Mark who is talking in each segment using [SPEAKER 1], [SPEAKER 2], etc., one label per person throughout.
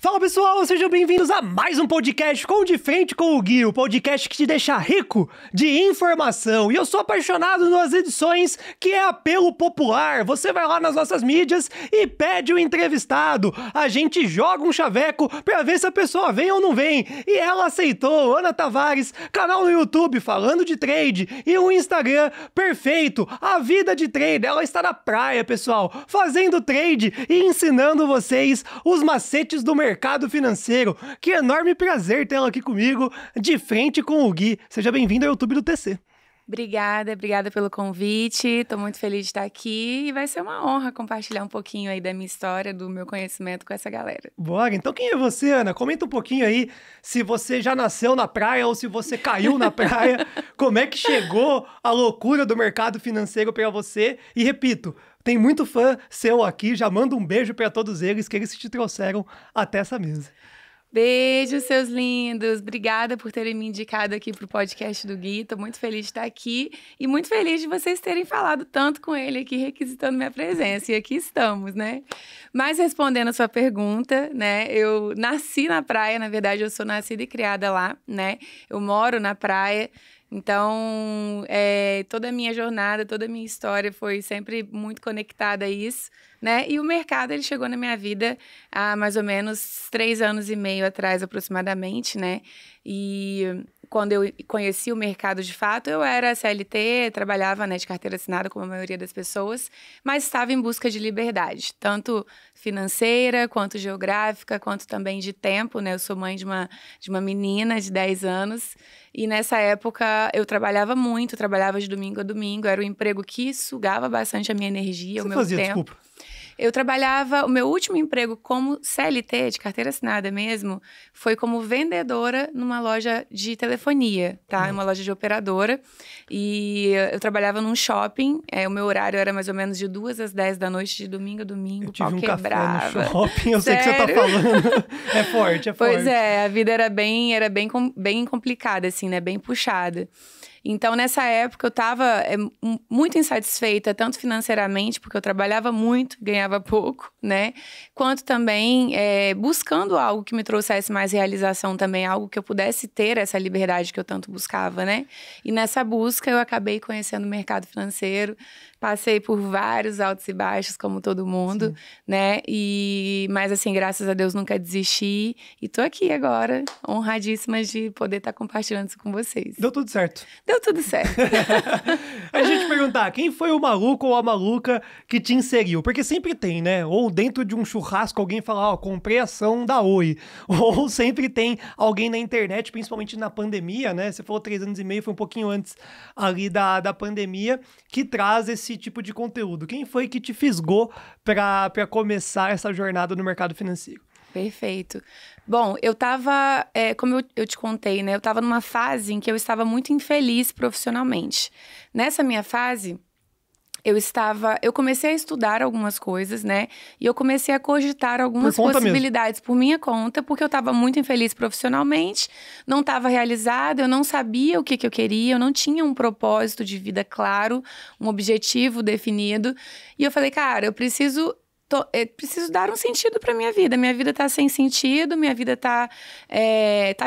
[SPEAKER 1] Fala pessoal, sejam bem-vindos a mais um podcast com De Frente com o Gui, o podcast que te deixa rico de informação. E eu sou apaixonado nas edições que é apelo popular. Você vai lá nas nossas mídias e pede um entrevistado. A gente joga um chaveco pra ver se a pessoa vem ou não vem. E ela aceitou. Ana Tavares, canal no YouTube falando de trade e um Instagram perfeito. A vida de trader, ela está na praia, pessoal, fazendo trade e ensinando vocês os macetes do mercado financeiro. Que enorme prazer tê-la aqui comigo, De Frente com o Gui. Seja bem-vindo ao YouTube do TC.
[SPEAKER 2] Obrigada pelo convite. Tô muito feliz de estar aqui e vai ser uma honra compartilhar um pouquinho aí da minha história, do meu conhecimento com essa galera.
[SPEAKER 1] Bora, então quem é você, Ana? Comenta um pouquinho aí se você já nasceu na praia ou se você caiu na praia. Como é que chegou a loucura do mercado financeiro pra você? E repito, tem muito fã seu aqui, já manda um beijo pra todos eles, que eles te trouxeram até essa mesa.
[SPEAKER 2] Beijo, seus lindos. Obrigada por terem me indicado aqui pro podcast do Gui. Tô muito feliz de estar aqui e muito feliz de vocês terem falado tanto com ele aqui, requisitando minha presença. E aqui estamos, né? Mas respondendo a sua pergunta, né? Eu nasci na praia, na verdade, eu sou nascida e criada lá, né? Eu moro na praia. Então, toda a minha jornada, toda a minha história foi sempre muito conectada a isso, né? E o mercado, ele chegou na minha vida há mais ou menos 3 anos e meio atrás, aproximadamente, né? E quando eu conheci o mercado de fato, eu era CLT, trabalhava, né, de carteira assinada, como a maioria das pessoas, mas estava em busca de liberdade, tanto financeira, quanto geográfica, quanto também de tempo, né? Eu sou mãe de uma menina de 10 anos, e nessa época eu trabalhava muito, trabalhava de domingo a domingo, era um emprego que sugava bastante a minha energia, o meu tempo.
[SPEAKER 1] Desculpa.
[SPEAKER 2] Eu trabalhava, o meu último emprego como CLT, de carteira assinada mesmo, foi como vendedora numa loja de telefonia, tá? Uma loja de operadora. E eu trabalhava num shopping, o meu horário era mais ou menos de 2 às 10 da noite, de domingo a domingo,
[SPEAKER 1] Eu tive um
[SPEAKER 2] quebrava.
[SPEAKER 1] café no shopping, eu sei que você tá falando. É forte.
[SPEAKER 2] Pois é, a vida era bem complicada, assim, né? Bem puxada. Então, nessa época, eu estava muito insatisfeita, tanto financeiramente, porque eu trabalhava muito, ganhava pouco, né? Quanto também buscando algo que me trouxesse mais realização também, algo que eu pudesse ter essa liberdade que eu tanto buscava, né? E nessa busca, eu acabei conhecendo o mercado financeiro, passei por vários altos e baixos, como todo mundo, né? Mas, assim, graças a Deus, nunca desisti. E tô aqui agora, honradíssima de poder estar compartilhando isso com vocês.
[SPEAKER 1] Deu tudo certo.
[SPEAKER 2] Deu tudo certo.
[SPEAKER 1] A gente perguntar, quem foi o maluco ou a maluca que te inseriu? Porque sempre tem, né? Ou dentro de um churrasco alguém fala, comprei ação da Oi. Ou sempre tem alguém na internet, principalmente na pandemia, né? Você falou 3 anos e meio, foi um pouquinho antes ali da pandemia, que traz esse tipo de conteúdo. Quem foi que te fisgou para começar essa jornada no mercado financeiro?
[SPEAKER 2] Perfeito. Bom, eu tava, como eu te contei, né? Eu tava numa fase em que eu estava muito infeliz profissionalmente. Nessa minha fase, eu comecei a estudar algumas coisas, né? E eu comecei a cogitar algumas possibilidades por minha conta, porque eu estava muito infeliz profissionalmente, não estava realizada, eu não sabia o que eu queria, eu não tinha um propósito de vida claro, um objetivo definido. E eu falei, cara, eu preciso dar um sentido para minha vida. Minha vida tá sem sentido, minha vida tá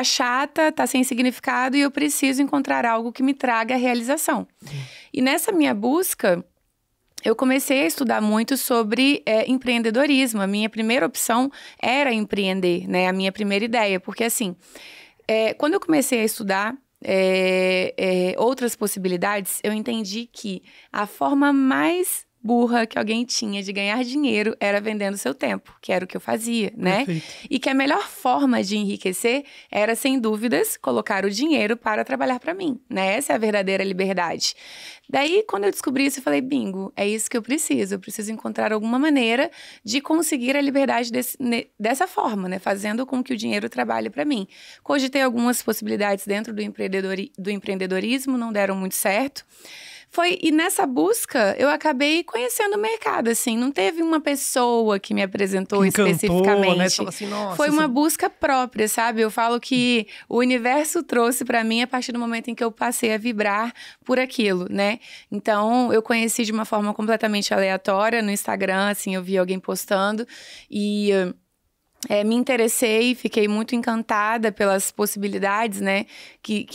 [SPEAKER 2] chata, tá sem significado, e eu preciso encontrar algo que me traga realização. E nessa minha busca, eu comecei a estudar muito sobre empreendedorismo. A minha primeira opção era empreender, né? A minha primeira ideia. Porque, assim, quando eu comecei a estudar outras possibilidades, eu entendi que a forma mais burra que alguém tinha de ganhar dinheiro era vendendo seu tempo, que era o que eu fazia, né?
[SPEAKER 1] Perfeito.
[SPEAKER 2] E que a melhor forma de enriquecer era, sem dúvidas, colocar o dinheiro para trabalhar para mim, né? Essa é a verdadeira liberdade. Daí, quando eu descobri isso, eu falei, bingo, é isso que eu preciso encontrar alguma maneira de conseguir a liberdade dessa forma, né? Fazendo com que o dinheiro trabalhe para mim. Cogitei algumas possibilidades dentro do empreendedorismo, não deram muito certo. E nessa busca, eu acabei conhecendo o mercado, assim. Não teve uma pessoa que me apresentou especificamente.
[SPEAKER 1] Né? Você fala assim, nossa,
[SPEAKER 2] foi uma busca própria, sabe? Eu falo que o universo trouxe pra mim a partir do momento em que eu passei a vibrar por aquilo, né? Então, eu conheci de uma forma completamente aleatória no Instagram, assim, eu vi alguém postando e me interessei, fiquei muito encantada pelas possibilidades, né, que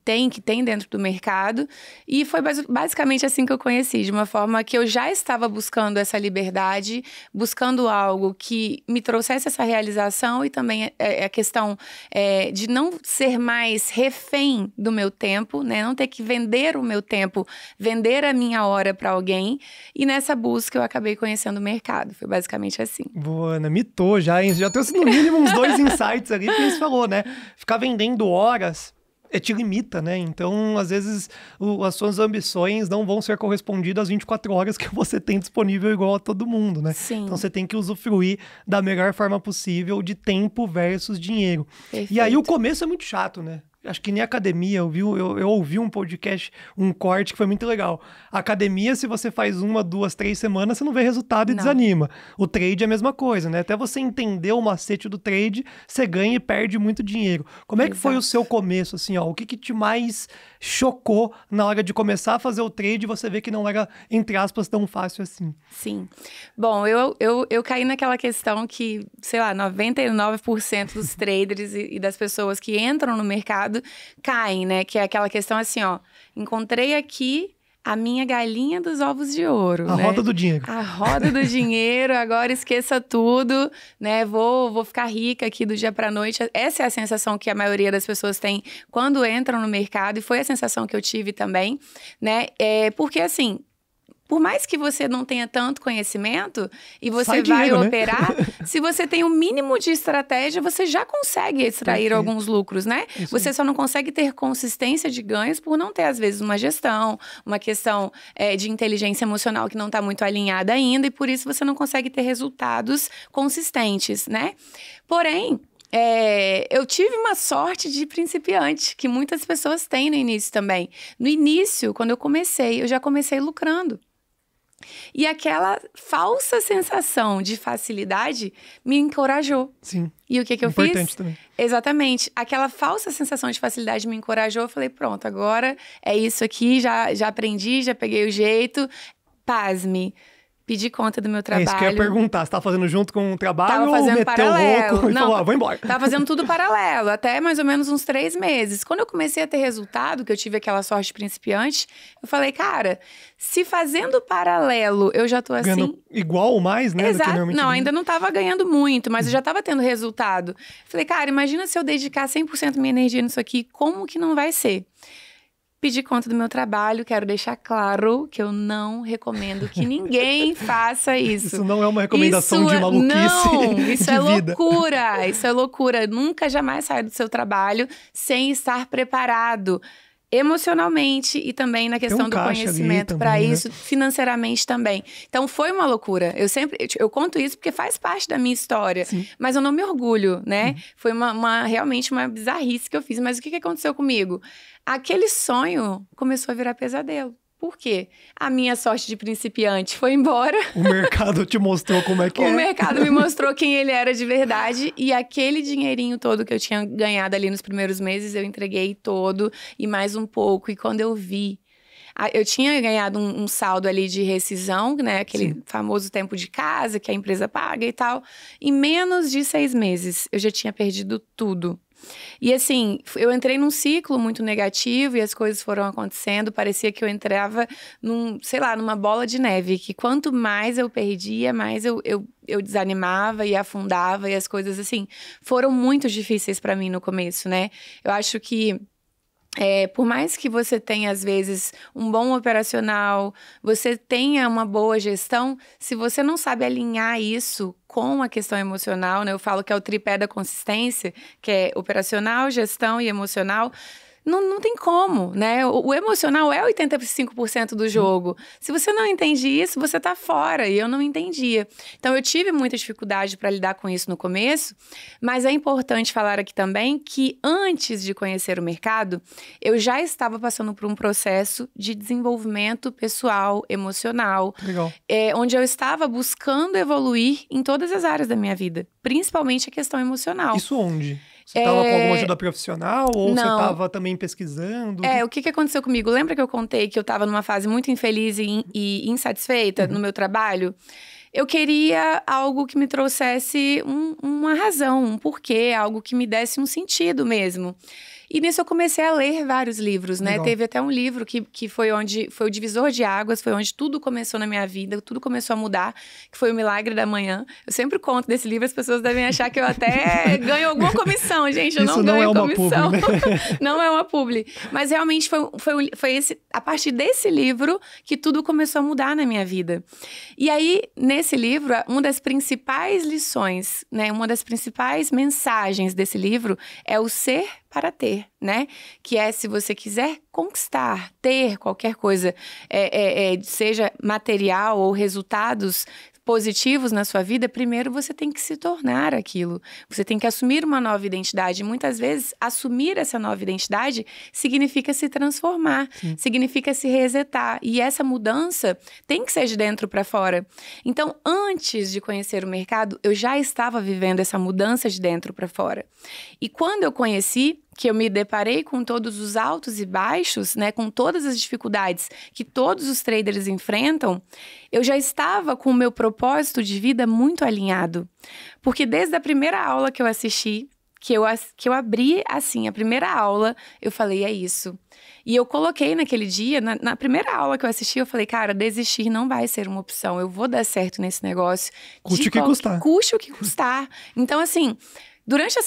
[SPEAKER 2] tem dentro do mercado. E foi basicamente assim que eu conheci, de uma forma que eu já estava buscando essa liberdade, buscando algo que me trouxesse essa realização e também a questão de não ser mais refém do meu tempo, né, não ter que vender o meu tempo, vender a minha hora para alguém. E nessa busca eu acabei conhecendo o mercado. Foi basicamente assim.
[SPEAKER 1] Boa, Ana, mitou já, hein? Já trouxe no mínimo uns 2 insights ali, que você falou, né? Ficar vendendo horas te limita, né? Então, às vezes, as suas ambições não vão ser correspondidas às 24 horas que você tem disponível igual a todo mundo, né?
[SPEAKER 2] Sim.
[SPEAKER 1] Então, você tem que usufruir da melhor forma possível de tempo versus dinheiro.
[SPEAKER 2] Perfeito.
[SPEAKER 1] E aí, o começo é muito chato, né? Acho que nem academia, eu ouvi um podcast, um corte que foi muito legal. A academia, se você faz 1, 2, 3 semanas, você não vê resultado e desanima. O trade é a mesma coisa, né? Até você entender o macete do trade, você ganha e perde muito dinheiro. Como é que foi o seu começo, assim, ó? O que te mais chocou na hora de começar a fazer o trade e você vê que não era, entre aspas, tão fácil assim?
[SPEAKER 2] Sim. Bom, eu caí naquela questão que, sei lá, 99% dos traders e das pessoas que entram no mercado caem, né? Que é aquela questão assim, ó. Encontrei aqui a minha galinha dos ovos de ouro,
[SPEAKER 1] A
[SPEAKER 2] né?
[SPEAKER 1] roda do dinheiro.
[SPEAKER 2] A roda do dinheiro, agora esqueça tudo, né? Vou ficar rica aqui do dia pra noite. Essa é a sensação que a maioria das pessoas tem quando entram no mercado. E foi a sensação que eu tive também, né? Porque assim, por mais que você não tenha tanto conhecimento e você vai
[SPEAKER 1] dinheiro,
[SPEAKER 2] operar, né? Se você tem o mínimo de estratégia, você já consegue extrair alguns lucros, né? Você só não consegue ter consistência de ganhos por não ter, às vezes, uma gestão, uma questão de inteligência emocional que não está muito alinhada ainda, e por isso você não consegue ter resultados consistentes, né? Porém, eu tive uma sorte de principiante, que muitas pessoas têm no início também. No início, quando eu já comecei lucrando. E aquela falsa sensação de facilidade me encorajou.
[SPEAKER 1] Sim.
[SPEAKER 2] E o que eu
[SPEAKER 1] Importante
[SPEAKER 2] fiz?
[SPEAKER 1] Também.
[SPEAKER 2] Exatamente. Aquela falsa sensação de facilidade me encorajou. Eu falei, pronto, agora é isso aqui, já aprendi, já peguei o jeito. Pasme. Pedi conta do meu trabalho.
[SPEAKER 1] É isso que eu ia perguntar. Você tava fazendo junto com o trabalho
[SPEAKER 2] tava fazendo
[SPEAKER 1] ou meteu
[SPEAKER 2] paralelo.
[SPEAKER 1] louco e falou, vou embora?
[SPEAKER 2] Tava fazendo tudo paralelo, até mais ou menos uns 3 meses. Quando eu comecei a ter resultado, que eu tive aquela sorte principiante, eu falei, cara, se fazendo paralelo eu já tô
[SPEAKER 1] Ganhando
[SPEAKER 2] assim...
[SPEAKER 1] igual ou mais, né?
[SPEAKER 2] Exato. Não, ainda não tava ganhando muito, mas eu já tava tendo resultado. Falei, cara, imagina se eu dedicar 100% minha energia nisso aqui, como que não vai ser? Pedi conta do meu trabalho, quero deixar claro que eu não recomendo que ninguém faça isso.
[SPEAKER 1] Isso não é uma recomendação de maluquice.
[SPEAKER 2] Não, isso é
[SPEAKER 1] vida.
[SPEAKER 2] loucura. Isso é loucura. Nunca, jamais saia do seu trabalho sem estar preparado emocionalmente e também na questão do conhecimento para isso, financeiramente também. Então, foi uma loucura. Eu conto isso porque faz parte da minha história,
[SPEAKER 1] Sim.
[SPEAKER 2] mas eu não me orgulho, né? Foi realmente uma bizarrice que eu fiz. Mas o que aconteceu comigo? Aquele sonho começou a virar pesadelo. Por quê? A minha sorte de principiante foi embora.
[SPEAKER 1] O mercado te mostrou como é que
[SPEAKER 2] O mercado me mostrou quem ele era de verdade. E aquele dinheirinho todo que eu tinha ganhado ali nos primeiros meses, eu entreguei todo e mais um pouco. E quando eu vi... Eu tinha ganhado um saldo ali de rescisão, né? Aquele famoso tempo de casa que a empresa paga e tal. Em menos de 6 meses, eu já tinha perdido tudo. E assim, eu entrei num ciclo muito negativo e as coisas foram acontecendo. Parecia que eu entrava numa bola de neve. Que quanto mais eu perdia, mais eu desanimava e afundava. E as coisas, assim, foram muito difíceis para mim no começo, né? Eu acho que por mais que você tenha, às vezes, um bom operacional, você tenha uma boa gestão, se você não sabe alinhar isso com a questão emocional, né? Eu falo que é o tripé da consistência, que é operacional, gestão e emocional. Não tem como, né? O emocional é 85% do jogo. Se você não entende isso, você tá fora. E eu não entendia. Então, eu tive muita dificuldade para lidar com isso no começo. Mas é importante falar aqui também que antes de conhecer o mercado, eu já estava passando por um processo de desenvolvimento pessoal, emocional.
[SPEAKER 1] Legal.
[SPEAKER 2] Onde eu estava buscando evoluir em todas as áreas da minha vida. Principalmente a questão emocional.
[SPEAKER 1] Isso onde? Você estava com alguma ajuda profissional ou você estava também pesquisando?
[SPEAKER 2] O que aconteceu comigo? Lembra que eu contei que eu estava numa fase muito infeliz e insatisfeita no meu trabalho? eu queria algo que me trouxesse uma razão, um porquê, algo que me desse um sentido mesmo. E nisso eu comecei a ler vários livros, né?
[SPEAKER 1] Legal.
[SPEAKER 2] Teve até um livro que foi o divisor de águas, foi onde tudo começou na minha vida, tudo começou a mudar, que foi O Milagre da Manhã. Eu sempre conto desse livro, as pessoas devem achar que eu até ganho alguma comissão, gente. Eu
[SPEAKER 1] Isso
[SPEAKER 2] não ganho comissão.
[SPEAKER 1] Publi, né?
[SPEAKER 2] Não é uma publi. Mas realmente foi a partir desse livro que tudo começou a mudar na minha vida. E aí, nesse livro, uma das principais lições, né? Uma das principais mensagens desse livro é o ser para ter, né? Que é, se você quiser conquistar, ter qualquer coisa, seja material ou resultados positivos na sua vida, primeiro você tem que se tornar aquilo. Você tem que assumir uma nova identidade. Muitas vezes, assumir essa nova identidade significa se transformar, significa se resetar. E essa mudança tem que ser de dentro para fora. Então, antes de conhecer o mercado, eu já estava vivendo essa mudança de dentro para fora. E quando eu conheci, que eu me deparei com todos os altos e baixos, né, com todas as dificuldades que todos os traders enfrentam, eu já estava com o meu propósito de vida muito alinhado. Porque desde a primeira aula que eu assisti, que eu abri assim, a primeira aula, eu falei, é isso. E eu coloquei naquele dia, na primeira aula que eu assisti, eu falei, cara, desistir não vai ser uma opção, eu vou dar certo nesse negócio.
[SPEAKER 1] Custe o que custar.
[SPEAKER 2] Custe o que custar. Então, assim, durante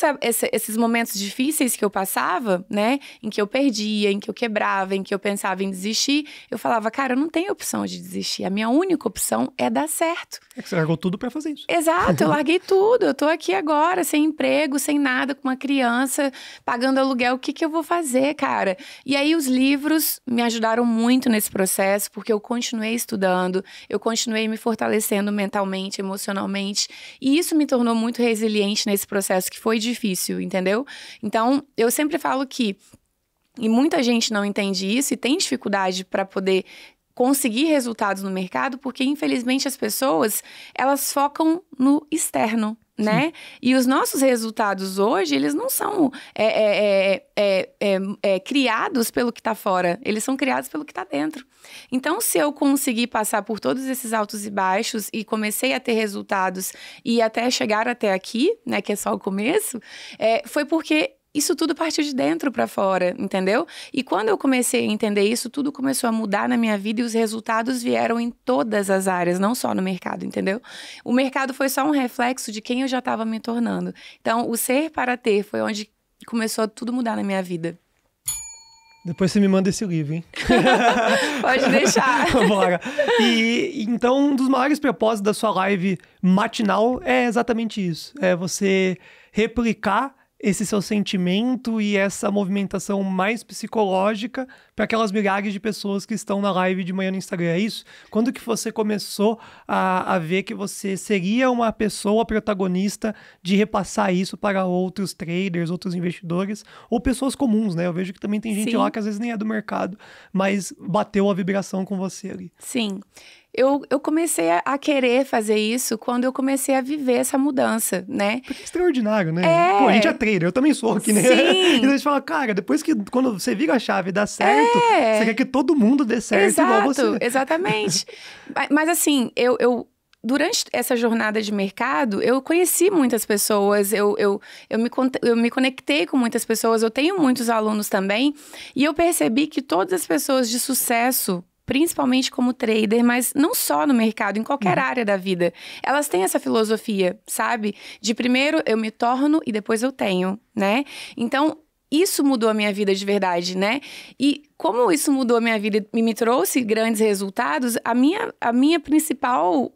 [SPEAKER 2] esses momentos difíceis que eu passava, né, em que eu perdia, em que eu quebrava, em que eu pensava em desistir, eu falava, cara, eu não tenho opção de desistir. A minha única opção é dar certo.
[SPEAKER 1] É que você largou tudo pra fazer isso.
[SPEAKER 2] Exato, eu larguei tudo. Eu tô aqui agora, sem emprego, sem nada, com uma criança, pagando aluguel. O que eu vou fazer, cara? E aí os livros me ajudaram muito nesse processo, porque eu continuei estudando, eu continuei me fortalecendo mentalmente, emocionalmente. E isso me tornou muito resiliente nesse processo que foi difícil, entendeu? Então, eu sempre falo que, e muita gente não entende isso e tem dificuldade para poder conseguir resultados no mercado, porque infelizmente as pessoas, elas focam no externo, né? E os nossos resultados hoje, eles não são criados pelo que está fora, eles são criados pelo que está dentro. Então, se eu conseguir passar por todos esses altos e baixos e comecei a ter resultados e até chegar até aqui, né, que é só o começo, foi porque isso tudo partiu de dentro para fora, entendeu? E quando eu comecei a entender isso, tudo começou a mudar na minha vida e os resultados vieram em todas as áreas, não só no mercado, entendeu? O mercado foi só um reflexo de quem eu já estava me tornando. Então, o ser para ter foi onde começou a tudo mudar na minha vida.
[SPEAKER 1] Depois você me manda esse livro, hein?
[SPEAKER 2] Pode deixar.
[SPEAKER 1] Bora. E então, um dos maiores propósitos da sua live matinal é exatamente isso. É você replicar esse seu sentimento e essa movimentação mais psicológica para aquelas milhares de pessoas que estão na live de manhã no Instagram. É isso? Quando que você começou a ver que você seria uma pessoa protagonista de repassar isso para outros traders, outros investidores ou pessoas comuns, né? Eu vejo que também tem gente
[SPEAKER 2] Sim.
[SPEAKER 1] lá que às vezes nem é do mercado, mas bateu a vibração com você ali.
[SPEAKER 2] Sim. Eu comecei a querer fazer isso quando eu comecei a viver essa mudança, né?
[SPEAKER 1] Porque é extraordinário, né? Pô, a gente é trader, eu também sou aqui, né?
[SPEAKER 2] Sim.
[SPEAKER 1] E a gente fala, cara, depois que quando você vira a chave e dá certo, você quer que todo mundo dê certo igual você.
[SPEAKER 2] Exatamente. Mas assim, durante essa jornada de mercado, eu conheci muitas pessoas, eu me conectei com muitas pessoas, eu tenho muitos alunos também, e eu percebi que todas as pessoas de sucesso, principalmente como trader, mas não só no mercado, em qualquer área da vida, elas têm essa filosofia, sabe? De primeiro eu me torno e depois eu tenho, né? Então, isso mudou a minha vida de verdade, né? E como isso mudou a minha vida e me trouxe grandes resultados, a minha principal,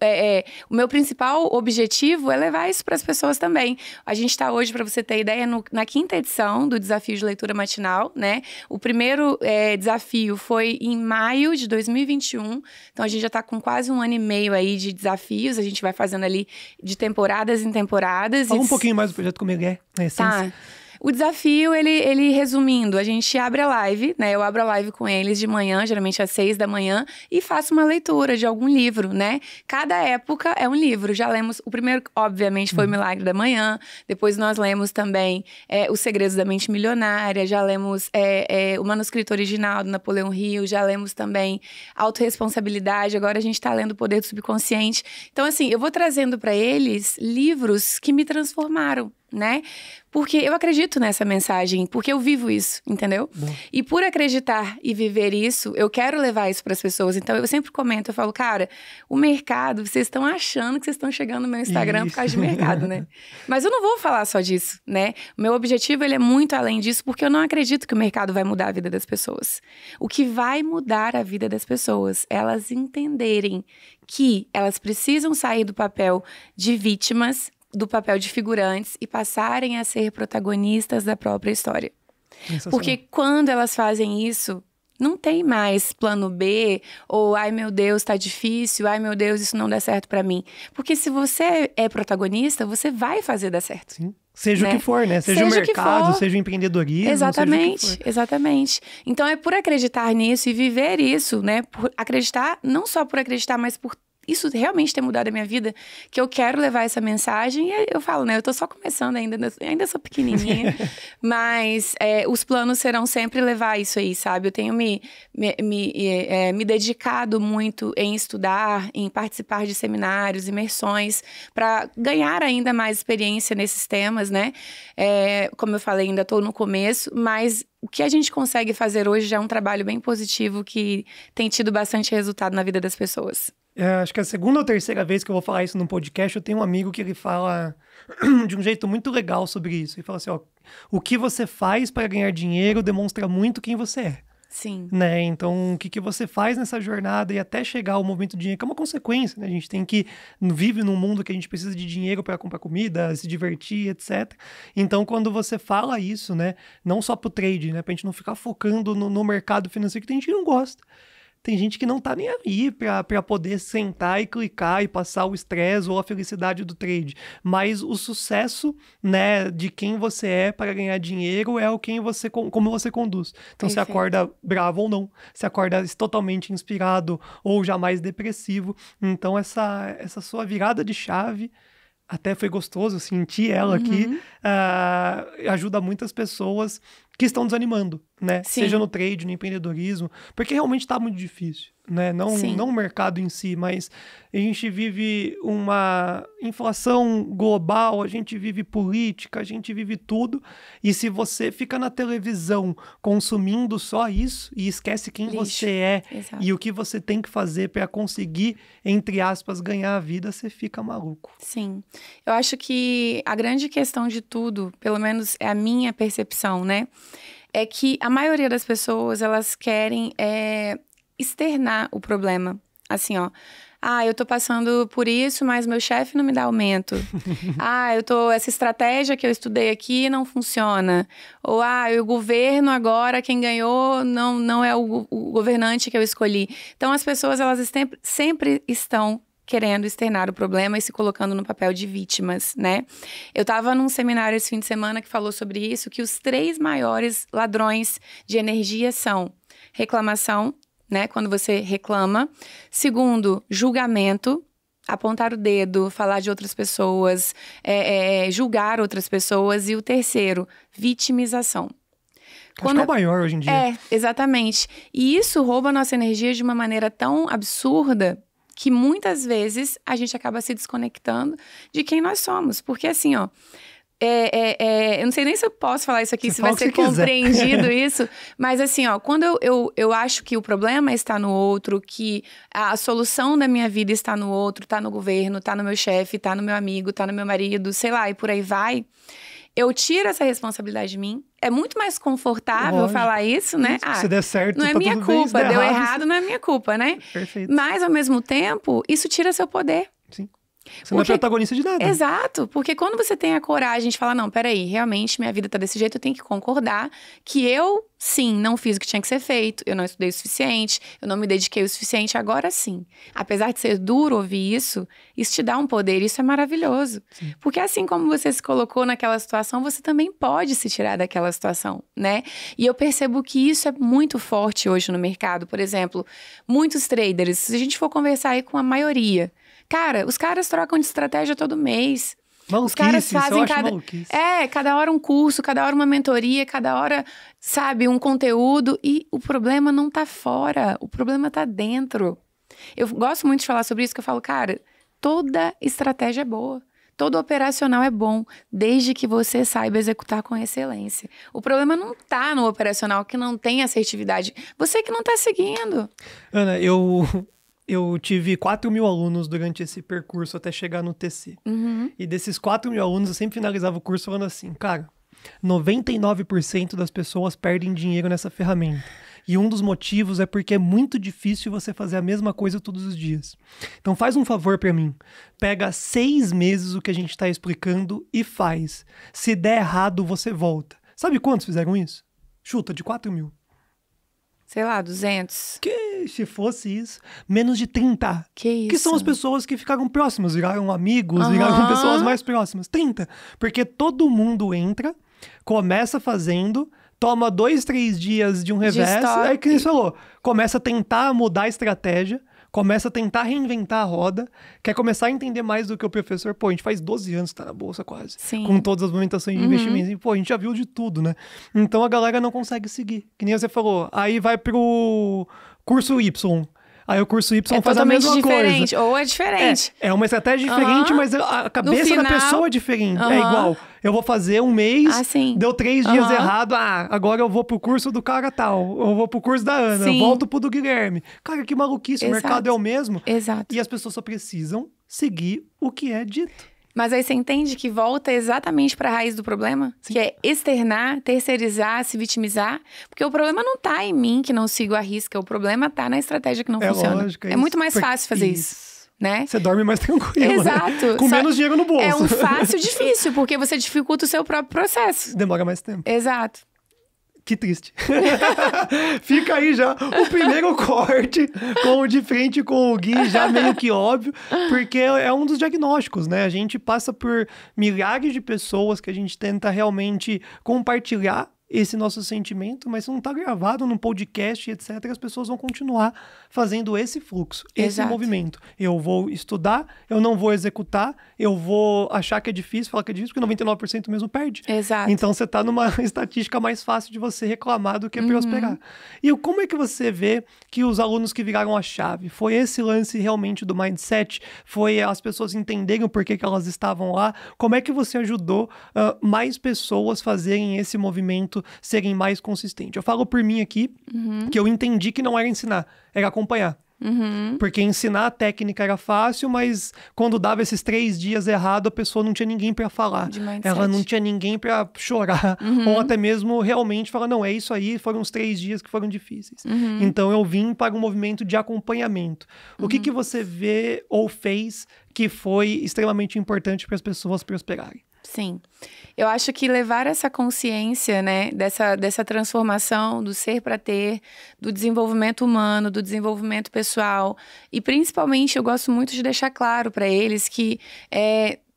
[SPEAKER 2] o meu principal objetivo é levar isso para as pessoas também. A gente está hoje, para você ter ideia, na 5ª edição do Desafio de Leitura Matinal, né? O primeiro desafio foi em maio de 2021, então a gente já está com quase 1 ano e meio aí de desafios, a gente vai fazendo ali de temporadas em temporadas.
[SPEAKER 1] Fala um pouquinho mais do projeto, como ele é, na essência.
[SPEAKER 2] Tá. O desafio, ele resumindo, a gente abre a live, né? Eu abro a live com eles de manhã, geralmente às 6 da manhã, e faço uma leitura de algum livro, né? Cada época é um livro. Já lemos, o primeiro, obviamente, foi o Milagre da Manhã, depois nós lemos também Os Segredos da Mente Milionária, já lemos o manuscrito original do Napoleão Hill, já lemos também Autoresponsabilidade, agora a gente tá lendo O Poder do Subconsciente. Então, assim, eu vou trazendo para eles livros que me transformaram, né? Porque eu acredito nessa mensagem, porque eu vivo isso, entendeu? Bom. E por acreditar e viver isso, eu quero levar isso para as pessoas. Então, eu sempre comento, eu falo, cara, o mercado, vocês estão achando que vocês estão chegando no meu Instagram por causa de mercado, né? Mas eu não vou falar só disso, né? O meu objetivo, ele é muito além disso, porque eu não acredito que o mercado vai mudar a vida das pessoas. O que vai mudar a vida das pessoas é elas entenderem que elas precisam sair do papel de vítimas, do papel de figurantes e passarem a ser protagonistas da própria história. Porque quando elas fazem isso, não tem mais plano B ou, ai meu Deus, tá difícil, ai meu Deus, isso não dá certo pra mim. Porque se você é protagonista, você vai fazer dar certo.
[SPEAKER 1] Sim. Seja o que for, né? Seja o mercado, seja o empreendedorismo.
[SPEAKER 2] Exatamente,
[SPEAKER 1] seja o que for.
[SPEAKER 2] Exatamente. Então é por acreditar nisso e viver isso, né? Por acreditar, não só por acreditar, mas por isso realmente ter mudado a minha vida, que eu quero levar essa mensagem. E eu falo, né? Eu tô só começando ainda sou pequenininha. Mas os planos serão sempre levar isso aí, sabe? Eu tenho me dedicado muito em estudar, em participar de seminários, imersões, para ganhar ainda mais experiência nesses temas, né? Como eu falei, ainda tô no começo, mas o que a gente consegue fazer hoje já é um trabalho bem positivo que tem tido bastante resultado na vida das pessoas.
[SPEAKER 1] Acho que a segunda ou terceira vez que eu vou falar isso num podcast, eu tenho um amigo que ele fala de um jeito muito legal sobre isso. Ele fala assim, ó, o que você faz para ganhar dinheiro demonstra muito quem você é.
[SPEAKER 2] Sim.
[SPEAKER 1] Né? Então, o que você faz nessa jornada e até chegar ao momento do dinheiro, que é uma consequência, né? A gente vive num mundo que a gente precisa de dinheiro para comprar comida, se divertir, etc. Então, quando você fala isso, né? Não só pro trade, né? Pra gente não ficar focando no mercado financeiro, que tem gente que não gosta. Tem gente que não tá nem aí pra poder sentar e clicar e passar o estresse ou a felicidade do trade. Mas o sucesso, né, de quem você é para ganhar dinheiro é como você conduz. Então, você acorda bravo ou não. Você acorda totalmente inspirado ou jamais depressivo. Então, essa sua virada de chave... Até foi gostoso sentir ela aqui, ajuda muitas pessoas que estão desanimando, né?
[SPEAKER 2] Sim.
[SPEAKER 1] Seja no trade, no empreendedorismo, porque realmente está muito difícil, né? Não o mercado em si, mas a gente vive uma inflação global, a gente vive política, a gente vive tudo, e se você fica na televisão consumindo só isso e esquece quem você é e o que você tem que fazer para conseguir, entre aspas, ganhar a vida, você fica maluco.
[SPEAKER 2] Sim. Eu acho que a grande questão de tudo, pelo menos é a minha percepção, né? É que a maioria das pessoas, elas querem externar o problema. Assim, ó. Eu tô passando por isso, mas meu chefe não me dá aumento. Essa estratégia que eu estudei aqui não funciona. Ou, o governo agora, quem ganhou não é o governante que eu escolhi. Então, as pessoas, elas sempre estão querendo externar o problema e se colocando no papel de vítimas, né? Eu tava num seminário esse fim de semana que falou sobre isso, que os 3 maiores ladrões de energia são reclamação, né? Quando você reclama. Segundo, julgamento, apontar o dedo, falar de outras pessoas, julgar outras pessoas. E o terceiro, vitimização.
[SPEAKER 1] Acho que é o maior hoje em dia.
[SPEAKER 2] Exatamente. E isso rouba a nossa energia de uma maneira tão absurda que muitas vezes a gente acaba se desconectando de quem nós somos. Porque assim, ó, eu não sei nem se eu posso falar isso aqui, se vai ser compreendido isso, mas assim, ó, quando eu acho que o problema está no outro, que a solução da minha vida está no outro, tá no governo, tá no meu chefe, tá no meu amigo, tá no meu marido, sei lá, e por aí vai, eu tiro essa responsabilidade de mim. É muito mais confortável falar isso, né?
[SPEAKER 1] Se der certo,
[SPEAKER 2] não é minha culpa, deu errado, não é minha culpa, né?
[SPEAKER 1] Perfeito.
[SPEAKER 2] Mas, ao mesmo tempo, isso tira seu poder.
[SPEAKER 1] Sim. Você não é protagonista de nada.
[SPEAKER 2] Exato, porque quando você tem a coragem de falar, não, peraí, realmente minha vida tá desse jeito, eu tenho que concordar que eu Sim, não fiz o que tinha que ser feito, eu não estudei o suficiente, eu não me dediquei o suficiente, agora sim. Apesar de ser duro ouvir isso te dá um poder, isso é maravilhoso.
[SPEAKER 1] Sim.
[SPEAKER 2] Porque assim como você se colocou naquela situação, você também pode se tirar daquela situação, né? E eu percebo que isso é muito forte hoje no mercado. Por exemplo, muitos traders, se a gente for conversar aí com a maioria, cara, os caras trocam de estratégia todo mês. Os caras fazem cada hora um curso, cada hora uma mentoria, cada hora, sabe, um conteúdo. E o problema não tá fora, o problema tá dentro. Eu gosto muito de falar sobre isso, que eu falo, cara, toda estratégia é boa. Todo operacional é bom, desde que você saiba executar com excelência. O problema não tá no operacional, que não tem assertividade. Você que não tá seguindo.
[SPEAKER 1] Ana, eu tive 4.000 alunos durante esse percurso até chegar no TC. E desses 4.000 alunos, eu sempre finalizava o curso falando assim, cara, 99% das pessoas perdem dinheiro nessa ferramenta. E um dos motivos é porque é muito difícil você fazer a mesma coisa todos os dias. Então faz um favor pra mim. Pega 6 meses o que a gente tá explicando e faz. Se der errado, você volta. Sabe quantos fizeram isso? Chuta, de 4.000.
[SPEAKER 2] Sei lá, 200.
[SPEAKER 1] Que se fosse isso, menos de 30.
[SPEAKER 2] Que isso?
[SPEAKER 1] Que são as pessoas que ficaram próximas, viraram amigos, viraram pessoas mais próximas. 30. Porque todo mundo entra, começa fazendo, toma 2, 3 dias de um revés, aí que você falou, começa a tentar mudar a estratégia, começa a tentar reinventar a roda, quer começar a entender mais do que o professor. Pô, a gente faz 12 anos que tá na bolsa quase,
[SPEAKER 2] Sim.
[SPEAKER 1] com todas as movimentações de investimentos. E, pô, a gente já viu de tudo, né? Então a galera não consegue seguir. Que nem você falou, aí vai pro curso Y. Aí o curso Y faz a mesma
[SPEAKER 2] diferente,
[SPEAKER 1] coisa.
[SPEAKER 2] Ou é diferente.
[SPEAKER 1] É uma estratégia diferente, mas a cabeça da pessoa é diferente. É igual. Eu vou fazer um mês, deu 3 dias errado, agora eu vou pro curso do cara tal, eu vou pro curso da Ana, eu volto pro do Guilherme. Cara, que maluquice, o mercado é o mesmo.
[SPEAKER 2] Exato.
[SPEAKER 1] E as pessoas só precisam seguir o que é dito.
[SPEAKER 2] Mas aí você entende que volta exatamente para a raiz do problema? Sim. Que é externar, terceirizar, se vitimizar. Porque o problema não tá em mim, que não sigo a risca. O problema tá na estratégia que não funciona.
[SPEAKER 1] Lógico,
[SPEAKER 2] é muito mais fácil fazer isso. Né?
[SPEAKER 1] Você dorme mais tranquilo.
[SPEAKER 2] Exato.
[SPEAKER 1] Né? Com menos dinheiro no bolso.
[SPEAKER 2] É um fácil difícil, porque você dificulta o seu próprio processo.
[SPEAKER 1] Demora mais tempo.
[SPEAKER 2] Exato.
[SPEAKER 1] Que triste. Fica aí já o primeiro corte com o de frente com o Gui, já meio que óbvio, porque é um dos diagnósticos, né? A gente passa por milhares de pessoas que a gente tenta realmente compartilhar esse nosso sentimento, mas se não tá gravado num podcast, etc., as pessoas vão continuar fazendo esse fluxo, esse movimento. Eu vou estudar, eu não vou executar, eu vou achar que é difícil, falar que é difícil, porque 99% mesmo perde.
[SPEAKER 2] Exato.
[SPEAKER 1] Então você tá numa estatística mais fácil de você reclamar do que prosperar. E como é que você vê que os alunos que viraram a chave? Foi esse lance realmente do mindset? Foi as pessoas entenderem o porquê que elas estavam lá? Como é que você ajudou mais pessoas fazerem esse movimento, serem mais consistentes? Eu falo por mim aqui, que eu entendi que não era ensinar, era acompanhar. Porque ensinar a técnica era fácil, mas quando dava esses 3 dias errado, a pessoa não tinha ninguém para falar. Ela não tinha ninguém para chorar. Ou até mesmo realmente falar, não, é isso aí, foram os 3 dias que foram difíceis. Então eu vim para um movimento de acompanhamento. O que você vê ou fez que foi extremamente importante para as pessoas prosperarem?
[SPEAKER 2] Sim. Eu acho que levar essa consciência, né, dessa transformação do ser para ter, do desenvolvimento humano, do desenvolvimento pessoal, e principalmente eu gosto muito de deixar claro para eles que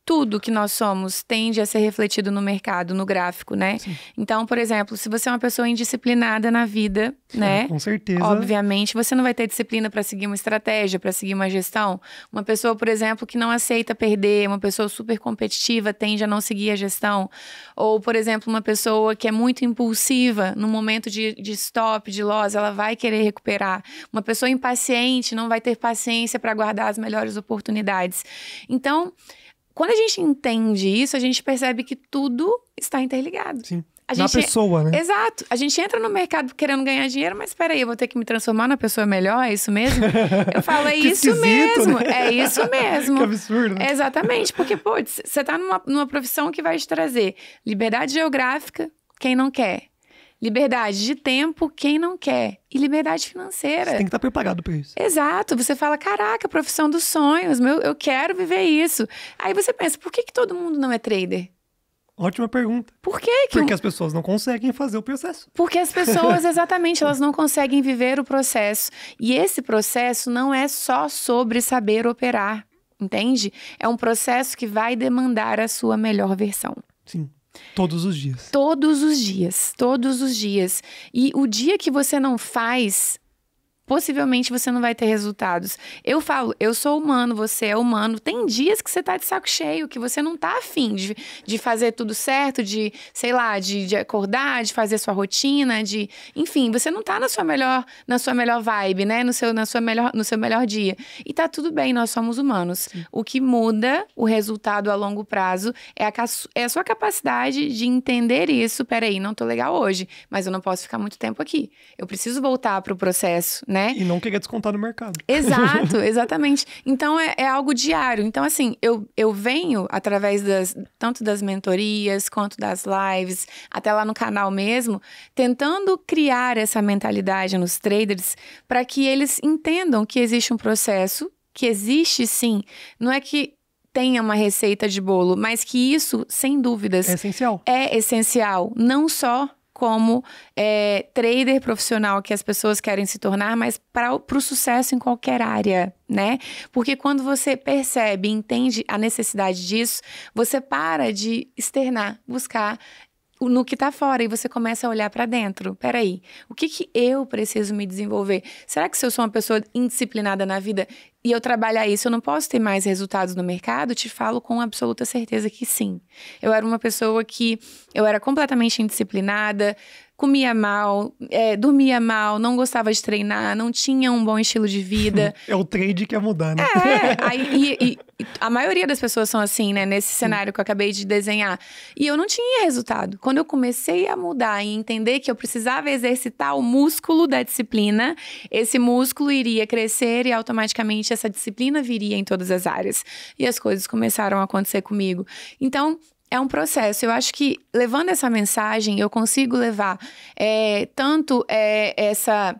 [SPEAKER 2] tudo que nós somos tende a ser refletido no mercado, no gráfico, né? Sim. Então, por exemplo, se você é uma pessoa indisciplinada na vida, né?
[SPEAKER 1] Com certeza.
[SPEAKER 2] Obviamente, você não vai ter disciplina para seguir uma estratégia, para seguir uma gestão. Uma pessoa, por exemplo, que não aceita perder, uma pessoa super competitiva, tende a não seguir a gestão. Ou, por exemplo, uma pessoa que é muito impulsiva, no momento de stop, de loss, ela vai querer recuperar. Uma pessoa impaciente não vai ter paciência para guardar as melhores oportunidades. Então, quando a gente entende isso, a gente percebe que tudo está interligado.
[SPEAKER 1] Sim. Na pessoa, né?
[SPEAKER 2] Exato. A gente entra no mercado querendo ganhar dinheiro, mas peraí, eu vou ter que me transformar numa pessoa melhor? É isso mesmo? Eu falo, é isso mesmo. Né? É isso mesmo.
[SPEAKER 1] Que absurdo, né?
[SPEAKER 2] Exatamente. Porque, pô, você tá numa profissão que vai te trazer liberdade geográfica, quem não quer. Liberdade de tempo, quem não quer. E liberdade financeira.
[SPEAKER 1] Você tem que estar preparado para isso.
[SPEAKER 2] Exato. Você fala, caraca, profissão dos sonhos, eu quero viver isso. Aí você pensa, por que todo mundo não é trader?
[SPEAKER 1] Ótima pergunta.
[SPEAKER 2] Por quê?
[SPEAKER 1] Porque as pessoas não conseguem fazer o processo.
[SPEAKER 2] Porque as pessoas, exatamente, elas não conseguem viver o processo. E esse processo não é só sobre saber operar, entende? É um processo que vai demandar a sua melhor versão.
[SPEAKER 1] Sim. Todos os dias.
[SPEAKER 2] Todos os dias. Todos os dias. E o dia que você não faz, possivelmente você não vai ter resultados. Eu falo, eu sou humano, você é humano. Tem dias que você tá de saco cheio, que você não tá afim de fazer tudo certo, de, sei lá, de acordar, de fazer sua rotina, enfim, você não tá na sua melhor vibe, né? No seu melhor dia. E tá tudo bem, nós somos humanos. Sim. O que muda o resultado a longo prazo é a sua capacidade de entender isso. Peraí, não tô legal hoje, mas eu não posso ficar muito tempo aqui. Eu preciso voltar pro processo, né?
[SPEAKER 1] E não querer descontar no mercado.
[SPEAKER 2] Exato, exatamente. Então, é algo diário. Então, assim, eu venho através tanto das mentorias, quanto das lives, até lá no canal mesmo, tentando criar essa mentalidade nos traders para que eles entendam que existe um processo, que existe sim. Não é que tenha uma receita de bolo, mas que isso, sem dúvidas,
[SPEAKER 1] é essencial.
[SPEAKER 2] É essencial. Não só como trader profissional que as pessoas querem se tornar, mas para o sucesso em qualquer área, né? Porque quando você percebe e entende a necessidade disso, você para de externar, buscar no que tá fora e você começa a olhar para dentro. Peraí, o que eu preciso me desenvolver? Será que se eu sou uma pessoa indisciplinada na vida e eu trabalhar isso, eu não posso ter mais resultados no mercado? Te falo com absoluta certeza que sim. Eu era uma pessoa que eu era completamente indisciplinada, comia mal, dormia mal, não gostava de treinar, não tinha um bom estilo de vida.
[SPEAKER 1] É o trade que ia mudar, né?
[SPEAKER 2] E a maioria das pessoas são assim, né? Nesse cenário que eu acabei de desenhar. E eu não tinha resultado. Quando eu comecei a mudar e entender que eu precisava exercitar o músculo da disciplina, esse músculo iria crescer e automaticamente essa disciplina viria em todas as áreas. E as coisas começaram a acontecer comigo. Então, é um processo. Eu acho que, levando essa mensagem, eu consigo levar tanto essa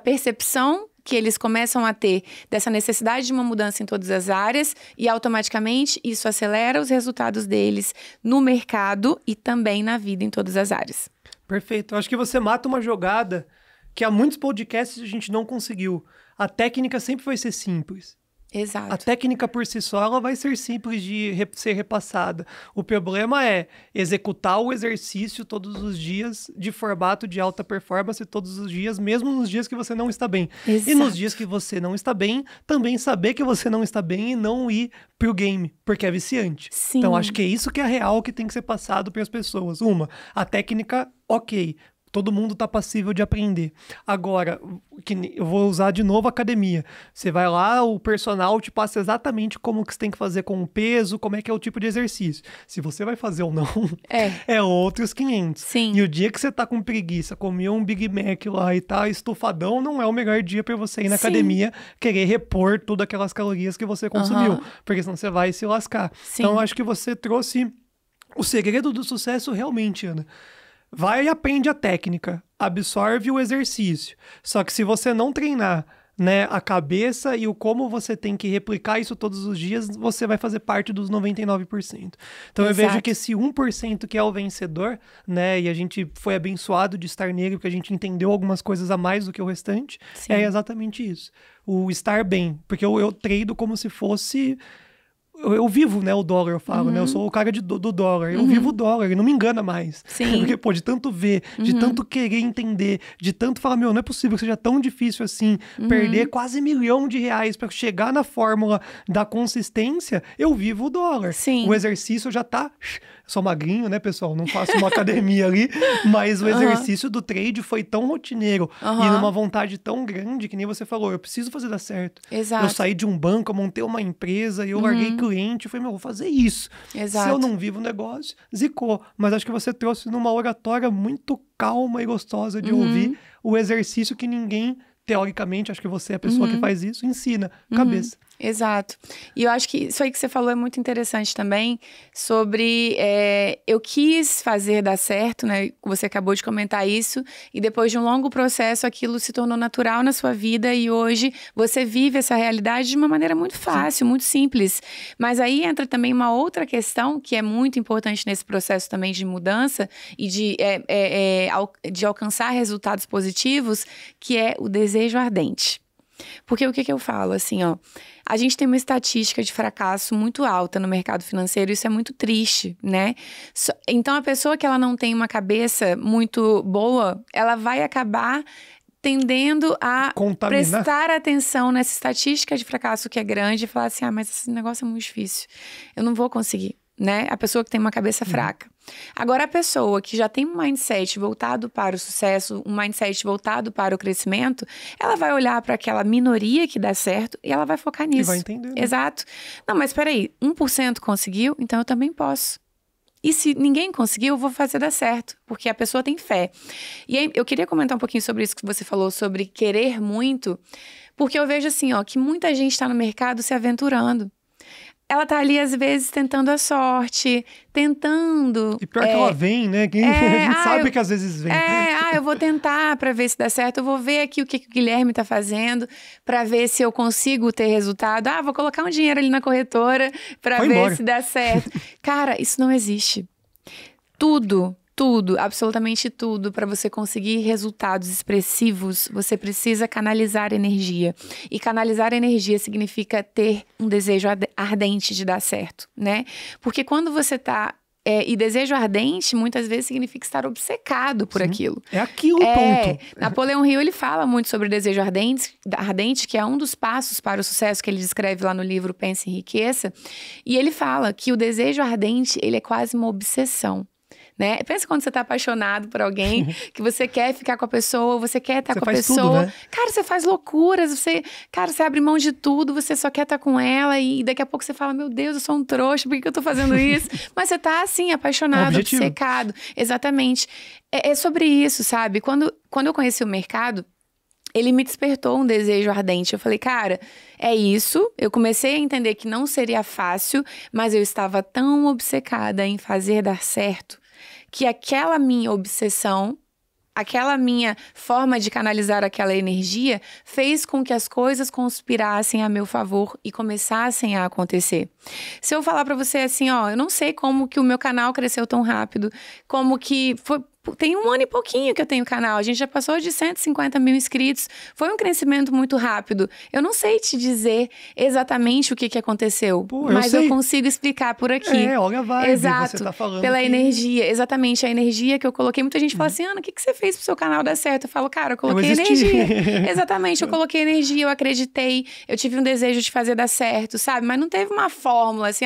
[SPEAKER 2] percepção que eles começam a ter dessa necessidade de uma mudança em todas as áreas e, automaticamente, isso acelera os resultados deles no mercado e também na vida em todas as áreas.
[SPEAKER 1] Perfeito. Eu acho que você mata uma jogada que há muitos podcasts a gente não conseguiu. A técnica sempre vai ser simples.
[SPEAKER 2] Exato.
[SPEAKER 1] A técnica por si só, ela vai ser simples de ser repassada. O problema é executar o exercício todos os dias de formato de alta performance todos os dias, mesmo nos dias que você não está bem.
[SPEAKER 2] Exato.
[SPEAKER 1] E nos dias que você não está bem, também saber que você não está bem e não ir pro game, porque é viciante.
[SPEAKER 2] Sim.
[SPEAKER 1] Então, acho que é isso que é real que tem que ser passado para as pessoas. A técnica, ok. Todo mundo está passível de aprender. Agora, eu vou usar de novo a academia. Você vai lá, o personal te passa exatamente como que você tem que fazer com o peso, como é que é o tipo de exercício. Se você vai fazer ou não, é outros 500.
[SPEAKER 2] Sim.
[SPEAKER 1] E o dia que você tá com preguiça, comeu um Big Mac lá e tá estufadão, não é o melhor dia para você ir na academia querer repor todas aquelas calorias que você consumiu. Porque senão você vai se lascar.
[SPEAKER 2] Sim.
[SPEAKER 1] Então, eu acho que você trouxe o segredo do sucesso realmente, Ana. Vai e aprende a técnica, absorve o exercício. Só que se você não treinar, né, a cabeça e o como você tem que replicar isso todos os dias, você vai fazer parte dos 99%. Então eu vejo que esse 1% que é o vencedor, né, e a gente foi abençoado de estar nele, porque a gente entendeu algumas coisas a mais do que o restante, é exatamente isso. O estar bem, porque eu trado como se fosse... Eu vivo, né, o dólar, eu falo, né? Eu sou o cara do dólar. Eu vivo o dólar, ele não me engana mais.
[SPEAKER 2] Sim.
[SPEAKER 1] Porque, pô, de tanto ver, de tanto querer entender, de tanto falar, não é possível que seja tão difícil assim, perder quase R$1 milhão para chegar na fórmula da consistência, eu vivo o dólar.
[SPEAKER 2] Sim.
[SPEAKER 1] O exercício já tá... Sou magrinho, né, pessoal? Não faço uma academia ali, mas o exercício do trade foi tão rotineiro e numa vontade tão grande que nem você falou, eu preciso fazer dar certo.
[SPEAKER 2] Exato.
[SPEAKER 1] Eu saí de um banco, eu montei uma empresa e eu larguei cliente, eu falei, vou fazer isso.
[SPEAKER 2] Exato.
[SPEAKER 1] Se eu não vivo o negócio, zicou. Mas acho que você trouxe numa oratória muito calma e gostosa de ouvir o exercício que ninguém... Teoricamente, acho que você é a pessoa que faz isso, ensina. Cabeça.
[SPEAKER 2] Exato. E eu acho que isso aí que você falou é muito interessante também, sobre eu quis fazer dar certo, né? Você acabou de comentar isso, e depois de um longo processo aquilo se tornou natural na sua vida e hoje você vive essa realidade de uma maneira muito fácil, muito simples. Mas aí entra também uma outra questão que é muito importante nesse processo também de mudança e de alcançar resultados positivos, que é o desejo ardente. Porque o que eu falo, assim, ó, a gente tem uma estatística de fracasso muito alta no mercado financeiro, isso é muito triste, né? Então, a pessoa que ela não tem uma cabeça muito boa, ela vai acabar tendendo a prestar atenção nessa estatística de fracasso que é grande e falar assim, mas esse negócio é muito difícil, eu não vou conseguir. Né? A pessoa que tem uma cabeça fraca. Agora, a pessoa que já tem um mindset voltado para o sucesso, um mindset voltado para o crescimento, ela vai olhar para aquela minoria que dá certo e ela vai focar nisso.
[SPEAKER 1] E vai entender. Né?
[SPEAKER 2] Exato. Não, mas peraí, 1% conseguiu, então eu também posso. E se ninguém conseguiu, eu vou fazer dar certo, porque a pessoa tem fé. E aí, eu queria comentar um pouquinho sobre isso que você falou, sobre querer muito, porque eu vejo assim, ó, que muita gente está no mercado se aventurando. Ela tá ali, às vezes, tentando a sorte, tentando...
[SPEAKER 1] E pior que ela vem, né? A gente sabe que às vezes vem.
[SPEAKER 2] Eu vou tentar pra ver se dá certo. Eu vou ver aqui o que o Guilherme tá fazendo pra ver se eu consigo ter resultado. Vou colocar um dinheiro ali na corretora pra ver se dá certo. Cara, isso não existe. Tudo, absolutamente tudo, para você conseguir resultados expressivos, você precisa canalizar energia. E canalizar energia significa ter um desejo ardente de dar certo, né? Porque quando você tá... e desejo ardente, muitas vezes, significa estar obcecado por aquilo.
[SPEAKER 1] É aquilo, ponto.
[SPEAKER 2] Napoleão Hill, ele fala muito sobre o desejo ardente, que é um dos passos para o sucesso que ele descreve lá no livro Pense em Riqueza. E ele fala que o desejo ardente, ele é quase uma obsessão. Né? Pensa quando você tá apaixonado por alguém, que você quer ficar com a pessoa, você quer estar com a pessoa.
[SPEAKER 1] Tudo, né?
[SPEAKER 2] Cara, você faz loucuras, você abre mão de tudo, você só quer estar com ela e daqui a pouco você fala, meu Deus, eu sou um trouxa, por que eu tô fazendo isso? Mas você tá assim, apaixonado, obcecado. Exatamente. É sobre isso, sabe? Quando eu conheci o mercado, ele me despertou um desejo ardente. Eu falei, cara, é isso. Eu comecei a entender que não seria fácil, mas eu estava tão obcecada em fazer dar certo que aquela minha obsessão, aquela minha forma de canalizar aquela energia fez com que as coisas conspirassem a meu favor e começassem a acontecer. Se eu falar pra você assim, ó, eu não sei como que o meu canal cresceu tão rápido, como que foi... Tem 1 ano e pouquinho que eu tenho canal. A gente já passou de 150 mil inscritos. Foi um crescimento muito rápido. Eu não sei te dizer exatamente o que aconteceu. Mas eu consigo explicar por aqui.
[SPEAKER 1] Olha a vibe.
[SPEAKER 2] Exato.
[SPEAKER 1] Você tá falando
[SPEAKER 2] pela energia. Exatamente, a energia que eu coloquei. Muita gente fala assim, Ana, o que você fez pro seu canal dar certo? Eu falo, cara, eu coloquei energia. Exatamente, eu coloquei energia, eu acreditei. Eu tive um desejo de fazer dar certo, sabe? Mas não teve uma fórmula assim,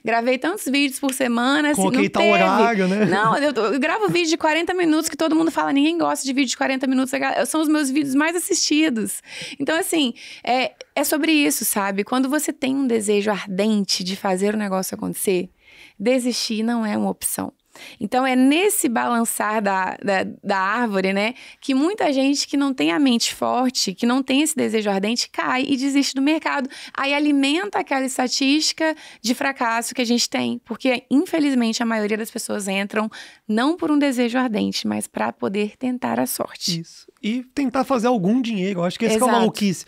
[SPEAKER 2] gravei tantos vídeos por semana.
[SPEAKER 1] Coloquei tal horário, né?
[SPEAKER 2] Não, eu gravo vídeo de 40 minutos que todo mundo fala, ninguém gosta de vídeo de 40 minutos, são os meus vídeos mais assistidos. Então, assim, é sobre isso, sabe? Quando você tem um desejo ardente de fazer o negócio acontecer, desistir não é uma opção. Então, é nesse balançar da árvore, né, que muita gente que não tem a mente forte, que não tem esse desejo ardente, cai e desiste do mercado. Aí alimenta aquela estatística de fracasso que a gente tem. Porque, infelizmente, a maioria das pessoas entram não por um desejo ardente, mas para poder tentar a sorte.
[SPEAKER 1] Isso. E tentar fazer algum dinheiro. Eu acho que esse que é uma maluquice.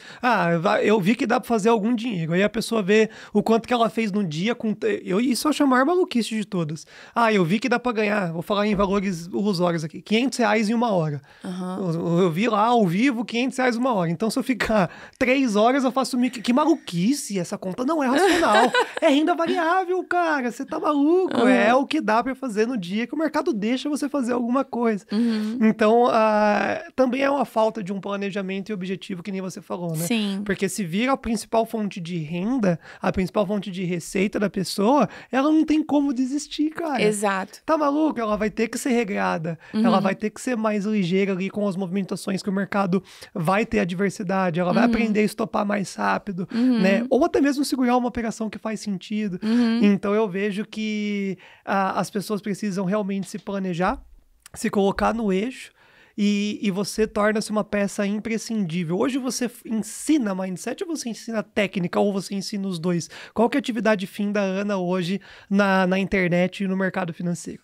[SPEAKER 1] Eu vi que dá pra fazer algum dinheiro. Aí a pessoa vê o quanto que ela fez no dia. Isso eu acho a maior maluquice de todas. Eu vi que dá pra ganhar, vou falar em valores ilusórios aqui, R$500 em 1 hora. Eu vi lá ao vivo R$500 1 hora. Então, se eu ficar 3 horas, eu faço que maluquice, essa conta não é racional. É renda variável, cara, você tá maluco. É o que dá pra fazer no dia que o mercado deixa você fazer alguma coisa. Então, também é uma falta de um planejamento e objetivo, que nem você falou, né?
[SPEAKER 2] Sim.
[SPEAKER 1] Porque se vira a principal fonte de renda, a principal fonte de receita da pessoa, ela não tem como desistir, cara.
[SPEAKER 2] Exato.
[SPEAKER 1] Tá maluco? Ela vai ter que ser regrada. Ela vai ter que ser mais ligeira ali com as movimentações que o mercado vai ter adversidade. Ela vai aprender a estopar mais rápido, né? Ou até mesmo segurar uma operação que faz sentido. Então, eu vejo que as pessoas precisam realmente se planejar, se colocar no eixo e você torna-se uma peça imprescindível. Hoje você ensina mindset ou você ensina técnica ou você ensina os dois? Qual que é a atividade fim da Ana hoje na internet e no mercado financeiro?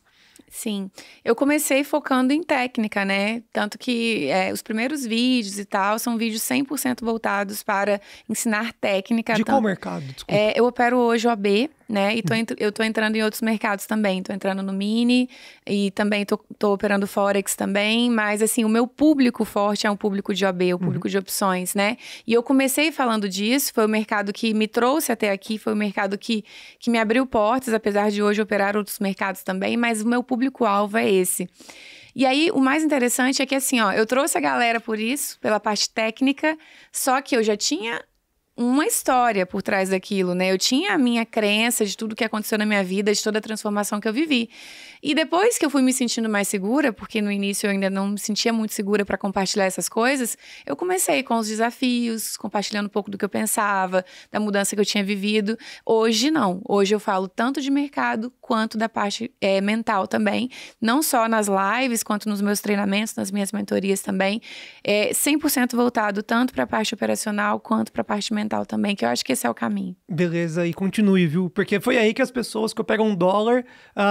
[SPEAKER 2] Sim, eu comecei focando em técnica, né? Tanto que os primeiros vídeos e tal são vídeos 100% voltados para ensinar técnica.
[SPEAKER 1] De qual mercado? Desculpa.
[SPEAKER 2] Eu opero hoje o AB, né? E eu tô entrando em outros mercados também. Tô entrando no Mini e também tô operando Forex também. Mas, assim, o meu público forte é um público de OB, o público de opções, né? E eu comecei falando disso, foi o mercado que me trouxe até aqui, foi o mercado que me abriu portas, apesar de hoje operar outros mercados também, mas o meu público-alvo é esse. E aí, o mais interessante é que, assim, ó, eu trouxe a galera por isso, pela parte técnica, só que eu já tinha uma história por trás daquilo, né? Eu tinha a minha crença de tudo que aconteceu na minha vida, de toda a transformação que eu vivi. E depois que eu fui me sentindo mais segura, porque no início eu ainda não me sentia muito segura para compartilhar essas coisas, eu comecei com os desafios, compartilhando um pouco do que eu pensava, da mudança que eu tinha vivido. Hoje não. Hoje eu falo tanto de mercado quanto da parte mental também. Não só nas lives, quanto nos meus treinamentos, nas minhas mentorias também. 100% voltado tanto para a parte operacional quanto para a parte mental também, que eu acho que esse é o caminho.
[SPEAKER 1] Beleza, e continue, viu? Porque foi aí que as pessoas que operam $1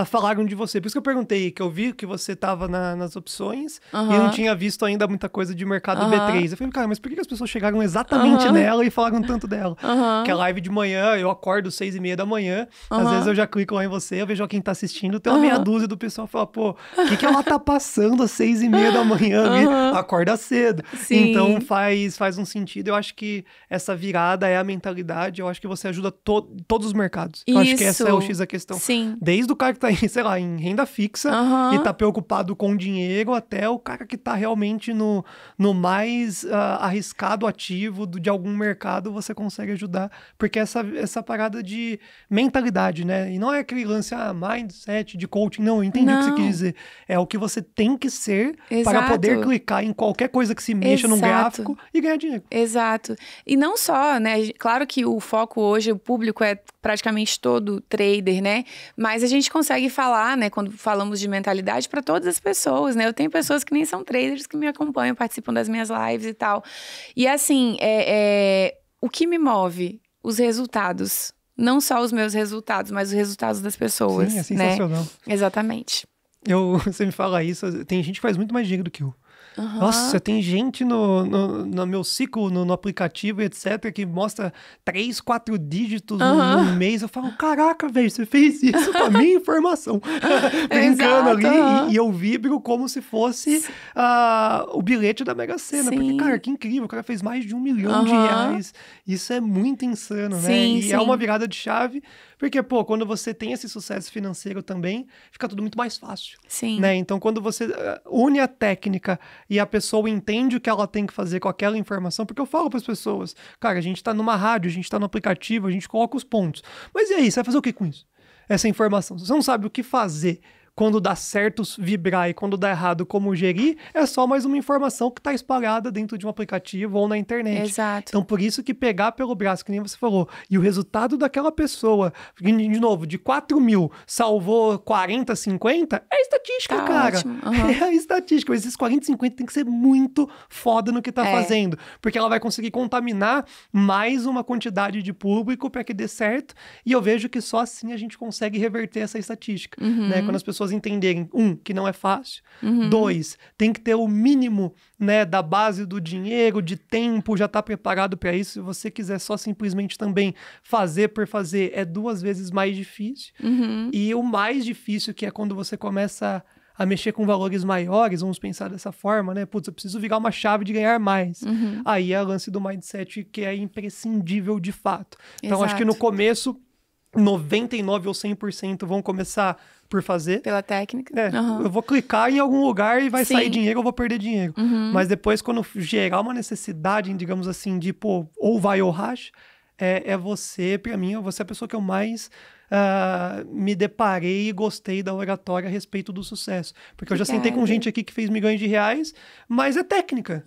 [SPEAKER 1] falaram de você. Por isso que eu perguntei, que eu vi que você estava nas opções e não tinha visto ainda muita coisa de mercado B3. Eu falei, cara, mas por que as pessoas chegaram exatamente nela e falaram tanto dela? Que a live de manhã, eu acordo 6:30 da manhã, às vezes eu já clico lá em você, eu vejo quem tá assistindo, tem uma meia dúzia do pessoal fala, pô, o que ela tá passando às 6:30 da manhã? Acorda cedo.
[SPEAKER 2] Sim.
[SPEAKER 1] Então faz um sentido. Eu acho que essa virada é a mentalidade, eu acho que você ajuda todos os mercados. Eu acho que essa é o X da questão.
[SPEAKER 2] Sim.
[SPEAKER 1] Desde o cara que tá em, sei lá, em renda fixa e tá preocupado com dinheiro, até o cara que tá realmente no mais arriscado ativo de algum mercado, você consegue ajudar, porque essa parada de mentalidade, né? E não é aquele lance, mindset, de coaching, não, eu entendi o que você quis dizer. É o que você tem que ser para poder clicar em qualquer coisa que se mexa num gráfico e ganhar dinheiro.
[SPEAKER 2] Exato. E não só, né? Claro que o foco hoje, o público é praticamente todo trader, né? Mas a gente consegue falar, né? Quando falamos de mentalidade, para todas as pessoas, né? Eu tenho pessoas que nem são traders que me acompanham, participam das minhas lives e tal. E assim, o que me move? Os resultados. Não só os meus resultados, mas os resultados das pessoas.
[SPEAKER 1] Sim, é sensacional.
[SPEAKER 2] Né? Exatamente.
[SPEAKER 1] Você me fala isso, tem gente que faz muito mais dinheiro do que eu. Nossa, tem gente no meu ciclo, no aplicativo, etc., que mostra 3, 4 dígitos no mês. Eu falo, caraca, velho, você fez isso com a minha informação. Brincando ali, e eu vibro como se fosse o bilhete da Mega Sena. Sim. Porque, cara, que incrível, o cara fez mais de R$1 milhão. Isso é muito insano, né?
[SPEAKER 2] Sim,
[SPEAKER 1] é uma virada de chave. Porque, pô, quando você tem esse sucesso financeiro também, fica tudo muito mais fácil.
[SPEAKER 2] Sim.
[SPEAKER 1] Né? Então, quando você une a técnica e a pessoa entende o que ela tem que fazer com aquela informação, porque eu falo para as pessoas, cara, a gente tá numa rádio, a gente tá no aplicativo, a gente coloca os pontos. Mas e aí, você vai fazer o que com isso? Essa informação. Se você não sabe o que fazer quando dá certo vibrar e quando dá errado como gerir, é só mais uma informação que está espalhada dentro de um aplicativo ou na internet.
[SPEAKER 2] Exato.
[SPEAKER 1] Então, por isso que pegar pelo braço, que nem você falou, e o resultado daquela pessoa, de novo, de 4 mil, salvou 40, 50, é estatística, cara.
[SPEAKER 2] Ótimo.
[SPEAKER 1] É a estatística. Mas esses 40, 50 tem que ser muito foda no que tá fazendo, porque ela vai conseguir contaminar mais uma quantidade de público para que dê certo, e eu vejo que só assim a gente consegue reverter essa estatística, né? Quando as pessoas entenderem, que não é fácil, 2, tem que ter o mínimo, né, da base do dinheiro, de tempo, já tá preparado para isso. Se você quiser só simplesmente também fazer por fazer, é 2 vezes mais difícil. E o mais difícil, que é quando você começa a mexer com valores maiores, vamos pensar dessa forma, né? Putz, eu preciso virar uma chave de ganhar mais. Aí é o lance do mindset, que é imprescindível de fato. Então, acho que no começo, 99% ou 100% vão começar por fazer.
[SPEAKER 2] Pela técnica.
[SPEAKER 1] Eu vou clicar em algum lugar e vai sair dinheiro, eu vou perder dinheiro. Mas depois, quando gerar uma necessidade, digamos assim, de, pô, ou vai ou racha, você, pra mim, você é a pessoa que eu mais me deparei e gostei da oratória a respeito do sucesso. Porque eu já sentei com gente aqui que fez milhões de reais, mas é técnica.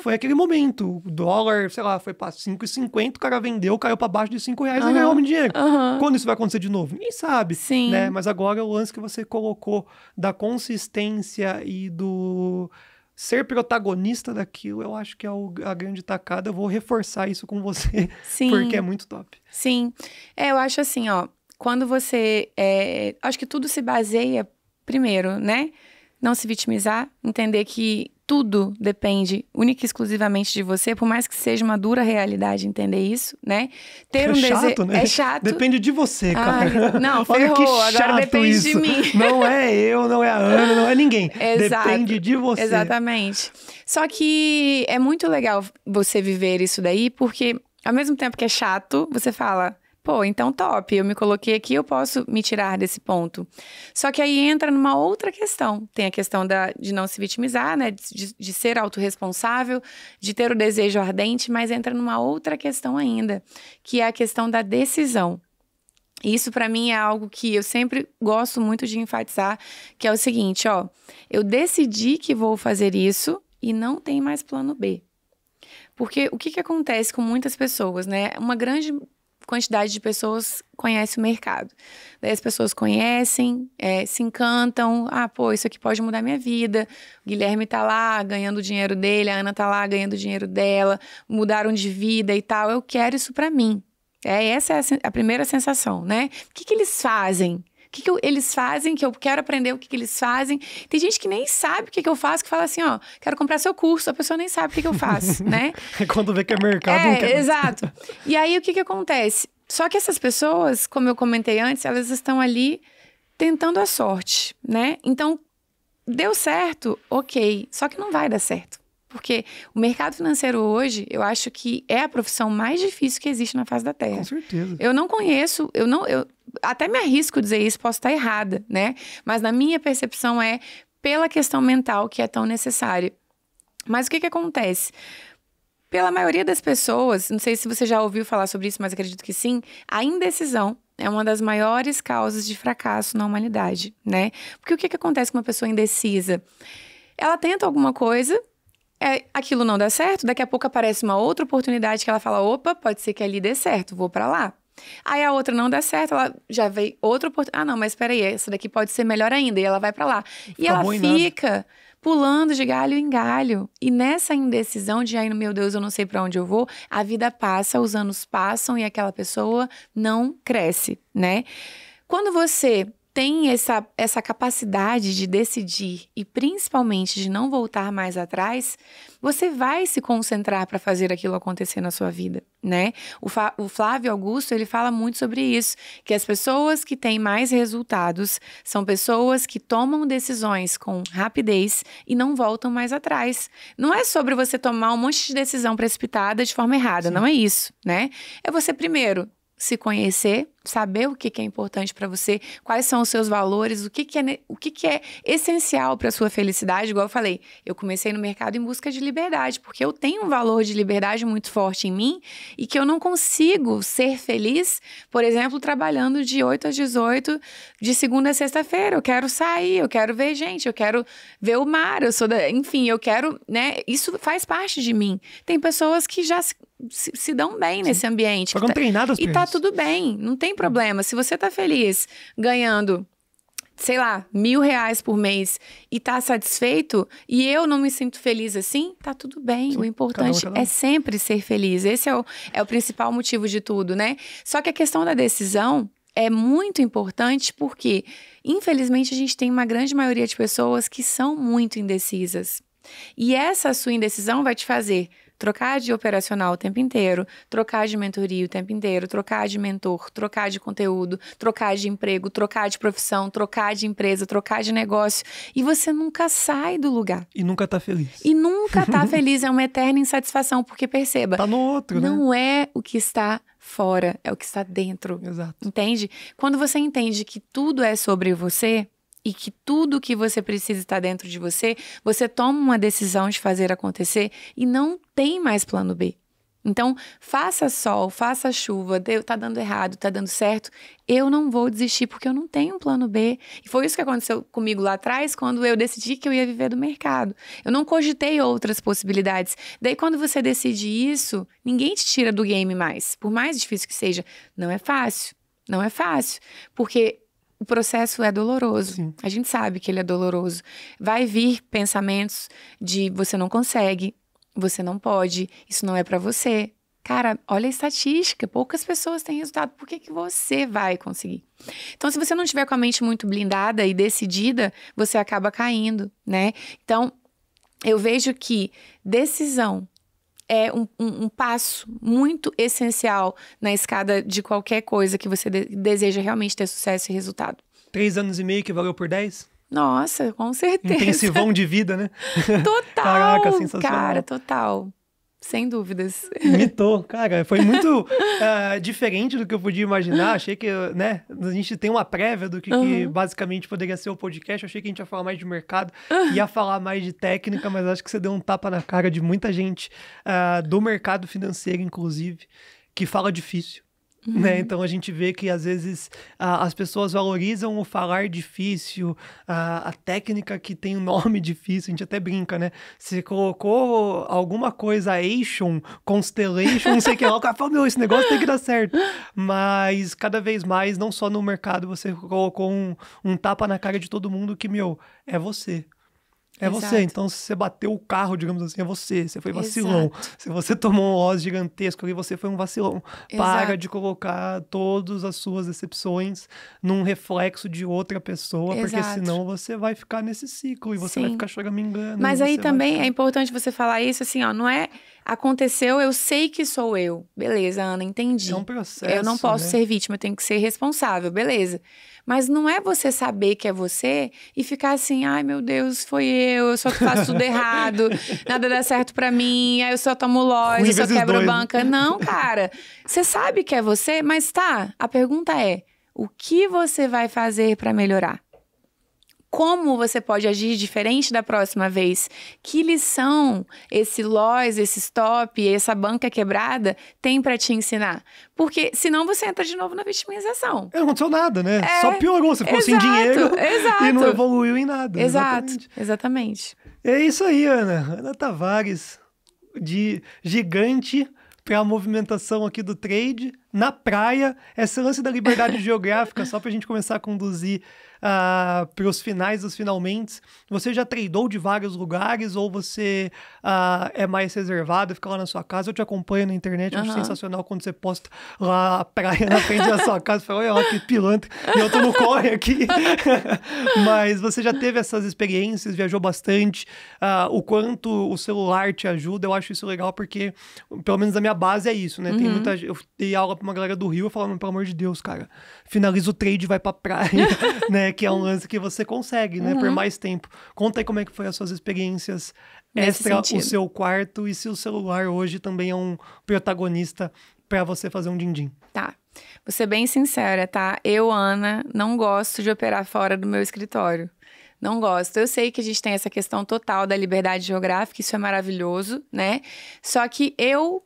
[SPEAKER 1] Foi aquele momento. O dólar, sei lá, foi pra 5,50, o cara vendeu, caiu pra baixo de R$5 e ganhou um dinheiro. Quando isso vai acontecer de novo? Ninguém sabe.
[SPEAKER 2] Sim.
[SPEAKER 1] Né? Mas agora o lance que você colocou da consistência e do ser protagonista daquilo, eu acho que é a grande tacada. Eu vou reforçar isso com você,
[SPEAKER 2] Sim.
[SPEAKER 1] porque é muito top.
[SPEAKER 2] Sim. Eu acho assim, ó, quando você... acho que tudo se baseia, primeiro, né? Não se vitimizar, entender que tudo depende única e exclusivamente de você, por mais que seja uma dura realidade entender isso, né? Ter um
[SPEAKER 1] chato, né?
[SPEAKER 2] É chato.
[SPEAKER 1] Depende de você, cara.
[SPEAKER 2] Não,
[SPEAKER 1] Olha
[SPEAKER 2] ferrou,
[SPEAKER 1] que
[SPEAKER 2] agora
[SPEAKER 1] chato
[SPEAKER 2] depende
[SPEAKER 1] isso.
[SPEAKER 2] de mim.
[SPEAKER 1] Não é eu, não é a Ana, não é ninguém.
[SPEAKER 2] Exato.
[SPEAKER 1] Depende de você.
[SPEAKER 2] Exatamente. Só que é muito legal você viver isso daí, porque ao mesmo tempo que é chato, você fala... Pô, então top, eu me coloquei aqui, eu posso me tirar desse ponto. Só que aí entra numa outra questão. Tem a questão de não se vitimizar, né? De ser autorresponsável, de ter o desejo ardente, mas entra numa outra questão ainda, que é a questão da decisão. Isso, pra mim, é algo que eu sempre gosto muito de enfatizar, que é o seguinte, ó. Eu decidi que vou fazer isso e não tem mais plano B. Porque o que acontece com muitas pessoas, né? Uma grande quantidade de pessoas conhece o mercado. Daí as pessoas conhecem, se encantam. Ah, pô, isso aqui pode mudar minha vida. O Guilherme tá lá ganhando o dinheiro dele, a Ana tá lá ganhando o dinheiro dela, mudaram de vida e tal. Eu quero isso pra mim. Essa é a primeira sensação, né? O que eles fazem? O que eles fazem, que eu quero aprender o que eles fazem. Tem gente que nem sabe o que eu faço, que fala assim, ó, quero comprar seu curso, a pessoa nem sabe o que eu faço, né?
[SPEAKER 1] Quando vê que é mercado, não quer.
[SPEAKER 2] Exato. E aí, o que acontece? Só que essas pessoas, como eu comentei antes, elas estão ali tentando a sorte, né? Então, deu certo, ok, só que não vai dar certo. Porque o mercado financeiro hoje, eu acho que é a profissão mais difícil que existe na face da Terra.
[SPEAKER 1] Com certeza.
[SPEAKER 2] Eu não conheço, eu até me arrisco a dizer isso, posso estar errada, né? Mas na minha percepção é pela questão mental que é tão necessária. Mas o que acontece? Pela maioria das pessoas, não sei se você já ouviu falar sobre isso, mas acredito que sim, a indecisão é uma das maiores causas de fracasso na humanidade, né? Porque o que acontece com uma pessoa indecisa? Ela tenta alguma coisa, aquilo não dá certo, daqui a pouco aparece uma outra oportunidade que ela fala, opa, pode ser que ali dê certo, vou pra lá. Aí a outra não dá certo, ela já veio outra oportunidade. Ah, não, mas peraí, essa daqui pode ser melhor ainda. E ela vai pra lá. E ela fica pulando de galho em galho. E nessa indecisão de, ai, meu Deus, eu não sei pra onde eu vou, a vida passa, os anos passam e aquela pessoa não cresce, né? Quando você tem essa capacidade de decidir e principalmente de não voltar mais atrás, você vai se concentrar para fazer aquilo acontecer na sua vida, né? O Flávio Augusto, ele fala muito sobre isso, que as pessoas que têm mais resultados são pessoas que tomam decisões com rapidez e não voltam mais atrás. Não é sobre você tomar um monte de decisão precipitada de forma errada, Sim. Não é isso, né? É você primeiro se conhecer, saber o que é importante para você, quais são os seus valores, o que é essencial para a sua felicidade. Igual eu falei, eu comecei no mercado em busca de liberdade, porque eu tenho um valor de liberdade muito forte em mim e que eu não consigo ser feliz, por exemplo, trabalhando de 8 às 18, de segunda a sexta-feira. Eu quero sair, eu quero ver gente, eu quero ver o mar, enfim, eu quero, né? Isso faz parte de mim. Tem pessoas que já se dão bem Sim. nesse ambiente.
[SPEAKER 1] Foram treinadas
[SPEAKER 2] e tá tudo bem, não tem problema. Se você tá feliz ganhando, sei lá, R$1.000 por mês e tá satisfeito e eu não me sinto feliz assim, tá tudo bem. Sim, o importante é sempre ser feliz. Esse é o principal motivo de tudo, né? Só que a questão da decisão é muito importante porque, infelizmente, a gente tem uma grande maioria de pessoas que são muito indecisas. E essa sua indecisão vai te fazer trocar de operacional o tempo inteiro, trocar de mentoria o tempo inteiro, trocar de mentor, trocar de conteúdo, trocar de emprego, trocar de profissão, trocar de empresa, trocar de negócio. E você nunca sai do lugar.
[SPEAKER 1] E nunca tá feliz.
[SPEAKER 2] E nunca tá feliz, é uma eterna insatisfação, porque perceba,
[SPEAKER 1] tá no outro,
[SPEAKER 2] não
[SPEAKER 1] né?
[SPEAKER 2] É o que está fora, é o que está dentro.
[SPEAKER 1] Exato.
[SPEAKER 2] Entende? Quando você entende que tudo é sobre você, e que tudo que você precisa está dentro de você, você toma uma decisão de fazer acontecer e não tem mais plano B. Então, faça sol, faça chuva, tá dando errado, tá dando certo, eu não vou desistir porque eu não tenho um plano B. E foi isso que aconteceu comigo lá atrás, quando eu decidi que eu ia viver do mercado. Eu não cogitei outras possibilidades. Daí, quando você decide isso, ninguém te tira do game mais. Por mais difícil que seja, não é fácil. Não é fácil, porque o processo é doloroso.
[SPEAKER 1] Sim.
[SPEAKER 2] A gente sabe que ele é doloroso. Vai vir pensamentos de você não consegue, você não pode, isso não é pra você. Cara, olha a estatística, poucas pessoas têm resultado. Por que você vai conseguir? Então, se você não tiver com a mente muito blindada e decidida, você acaba caindo, né? Então, eu vejo que decisão é um passo muito essencial na escada de qualquer coisa que você deseja realmente ter sucesso e resultado.
[SPEAKER 1] 3 anos e meio que valeu por 10?
[SPEAKER 2] Nossa, com certeza.
[SPEAKER 1] Intensivão de vida, né?
[SPEAKER 2] Total,
[SPEAKER 1] Caraca, sensacional.
[SPEAKER 2] cara, total. Sem dúvidas.
[SPEAKER 1] Mitou, cara, foi muito diferente do que eu podia imaginar. Achei que, né, a gente tem uma prévia do que basicamente poderia ser o podcast. Achei que a gente ia falar mais de mercado, ia falar mais de técnica, mas acho que você deu um tapa na cara de muita gente do mercado financeiro, inclusive, que fala difícil. Né? Então a gente vê que às vezes as pessoas valorizam o falar difícil, a técnica que tem um nome difícil, a gente até brinca, né? Você colocou alguma coisa, Ation, Constellation, não sei o que lá, o cara fala, meu, esse negócio tem que dar certo. Mas cada vez mais, não só no mercado, você colocou um tapa na cara de todo mundo que, meu, é você. É
[SPEAKER 2] Exato.
[SPEAKER 1] você, então se você bateu o carro, digamos assim, é você foi vacilão.
[SPEAKER 2] Exato.
[SPEAKER 1] Se você tomou um loss gigantesco ali, você foi um vacilão.
[SPEAKER 2] Exato.
[SPEAKER 1] Para de colocar todas as suas decepções num reflexo de outra pessoa, porque
[SPEAKER 2] Exato.
[SPEAKER 1] senão você vai ficar nesse ciclo e você vai
[SPEAKER 2] Sim.
[SPEAKER 1] ficar choramingando.
[SPEAKER 2] Mas
[SPEAKER 1] e
[SPEAKER 2] aí
[SPEAKER 1] você
[SPEAKER 2] também
[SPEAKER 1] vai
[SPEAKER 2] é importante você falar isso assim, ó, não é aconteceu, eu sei que sou eu. Beleza, Ana, entendi.
[SPEAKER 1] É um processo,
[SPEAKER 2] Eu não posso
[SPEAKER 1] né?
[SPEAKER 2] ser vítima, eu tenho que ser responsável, beleza. Mas não é você saber que é você e ficar assim, ai meu Deus, foi eu só faço tudo errado, nada dá certo pra mim, aí eu só tomo loja, eu só
[SPEAKER 1] vezes
[SPEAKER 2] quebro
[SPEAKER 1] dois, né?
[SPEAKER 2] banca. Não, cara, você sabe que é você, mas tá, a pergunta é, o que você vai fazer pra melhorar? Como você pode agir diferente da próxima vez? Que lição esse loss, esse stop, essa banca quebrada tem pra te ensinar? Porque senão você entra de novo na vitimização.
[SPEAKER 1] Não aconteceu nada, né? Só piorou, você ficou sem dinheiro
[SPEAKER 2] exato.
[SPEAKER 1] e não evoluiu em nada.
[SPEAKER 2] Exato, exatamente.
[SPEAKER 1] É isso aí, Ana. Ana Tavares, de gigante para a movimentação aqui do trade, na praia, esse lance da liberdade geográfica, só para a gente começar a conduzir para os finais dos finalmente. Você já tradou de vários lugares ou você é mais reservado, fica lá na sua casa? Eu te acompanho na internet, acho sensacional quando você posta lá a praia na frente da sua casa, fala, olha lá que pilantra, e eu tô no corre aqui. Mas você já teve essas experiências, viajou bastante, o quanto o celular te ajuda, eu acho isso legal porque, pelo menos a minha base é isso, né? Tem muita, eu dei aula pra uma galera do Rio, eu falava, pelo amor de Deus, cara, finaliza o trade e vai pra praia, né? Que é um lance que você consegue, né? Por mais tempo. Conta aí como é que foi as suas experiências extra o seu quarto e se o celular hoje também é um protagonista pra você fazer um din-din.
[SPEAKER 2] Tá. Vou ser bem sincera, tá? Eu, Ana, não gosto de operar fora do meu escritório. Não gosto. Eu sei que a gente tem essa questão total da liberdade geográfica, isso é maravilhoso, né? Só que eu,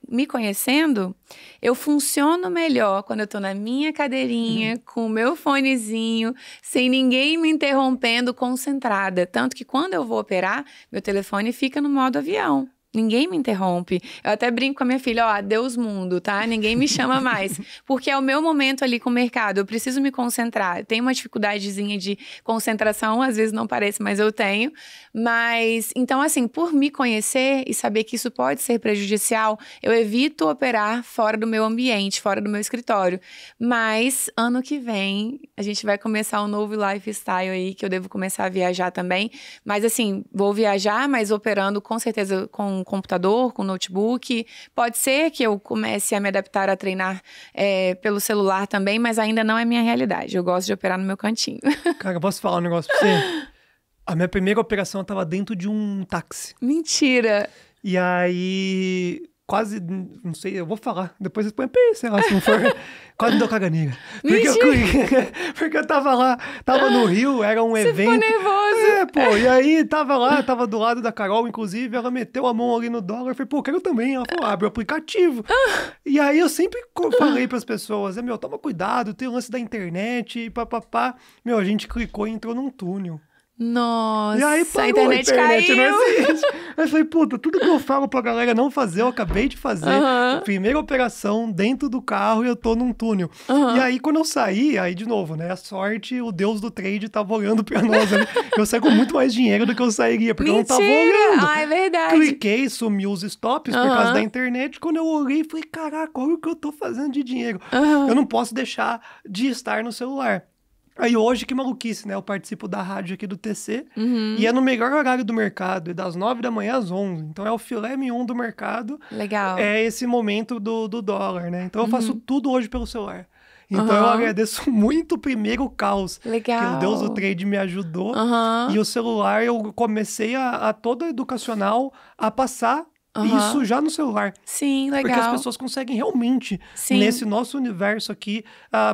[SPEAKER 2] me conhecendo, eu funciono melhor quando eu tô na minha cadeirinha, com o meu fonezinho, sem ninguém me interrompendo, concentrada. Tanto que quando eu vou operar, meu telefone fica no modo avião. Ninguém me interrompe. Eu até brinco com a minha filha, ó, adeus mundo, tá? Ninguém me chama mais. Porque é o meu momento ali com o mercado. Eu preciso me concentrar. Eu tenho uma dificuldadezinha de concentração, às vezes não parece, mas eu tenho. Mas, então assim, por me conhecer e saber que isso pode ser prejudicial, eu evito operar fora do meu ambiente, fora do meu escritório. Mas, ano que vem, a gente vai começar um novo lifestyle aí, que eu devo começar a viajar também. Mas assim, vou viajar, mas operando com certeza com computador, com notebook. Pode ser que eu comece a me adaptar a treinar pelo celular também, mas ainda não é minha realidade. Eu gosto de operar no meu cantinho.
[SPEAKER 1] Cara, eu posso falar um negócio pra você? A minha primeira operação eu tava dentro de um táxi.
[SPEAKER 2] Mentira!
[SPEAKER 1] E aí, quase, não sei, eu vou falar. Depois vocês põem, sei lá, se não for, quase me deu caganeira. Porque eu tava lá, tava no Rio, era um evento.
[SPEAKER 2] Você ficou nervoso.
[SPEAKER 1] E aí tava lá, tava do lado da Carol, inclusive, ela meteu a mão ali no dólar, eu falei, pô, quero também. Ela falou, abre o aplicativo. E aí eu sempre falei pras pessoas, toma cuidado, tem o lance da internet, e papapá. A gente clicou e entrou num túnel.
[SPEAKER 2] Nossa,
[SPEAKER 1] E aí parou,
[SPEAKER 2] a internet caiu.
[SPEAKER 1] não existe. Aí eu falei, puta, tudo que eu falo pra galera não fazer, eu acabei de fazer. Primeira operação dentro do carro e eu tô num túnel. E aí, quando eu saí, aí de novo, né? A sorte, o Deus do trade tava olhando pra nós ali. Eu saí com muito mais dinheiro do que eu sairia, porque
[SPEAKER 2] Mentira!
[SPEAKER 1] eu não tava olhando.
[SPEAKER 2] Ah, é verdade.
[SPEAKER 1] Cliquei, sumiu os stops por causa da internet. Quando eu olhei, falei, caraca, olha o que eu tô fazendo de dinheiro. Eu não posso deixar de estar no celular. Aí hoje, que maluquice, né? Eu participo da rádio aqui do TC e é no melhor horário do mercado, é das 9 da manhã às 11. Então é o filé mignon do mercado.
[SPEAKER 2] Legal.
[SPEAKER 1] É esse momento do dólar, né? Então eu faço tudo hoje pelo celular. Então eu agradeço muito primeiro o caos.
[SPEAKER 2] Legal.
[SPEAKER 1] Que o Deus do Trade me ajudou. E o celular, eu comecei a toda educacional a passar isso já no celular.
[SPEAKER 2] Sim, legal.
[SPEAKER 1] Porque as pessoas conseguem realmente, nesse nosso universo aqui,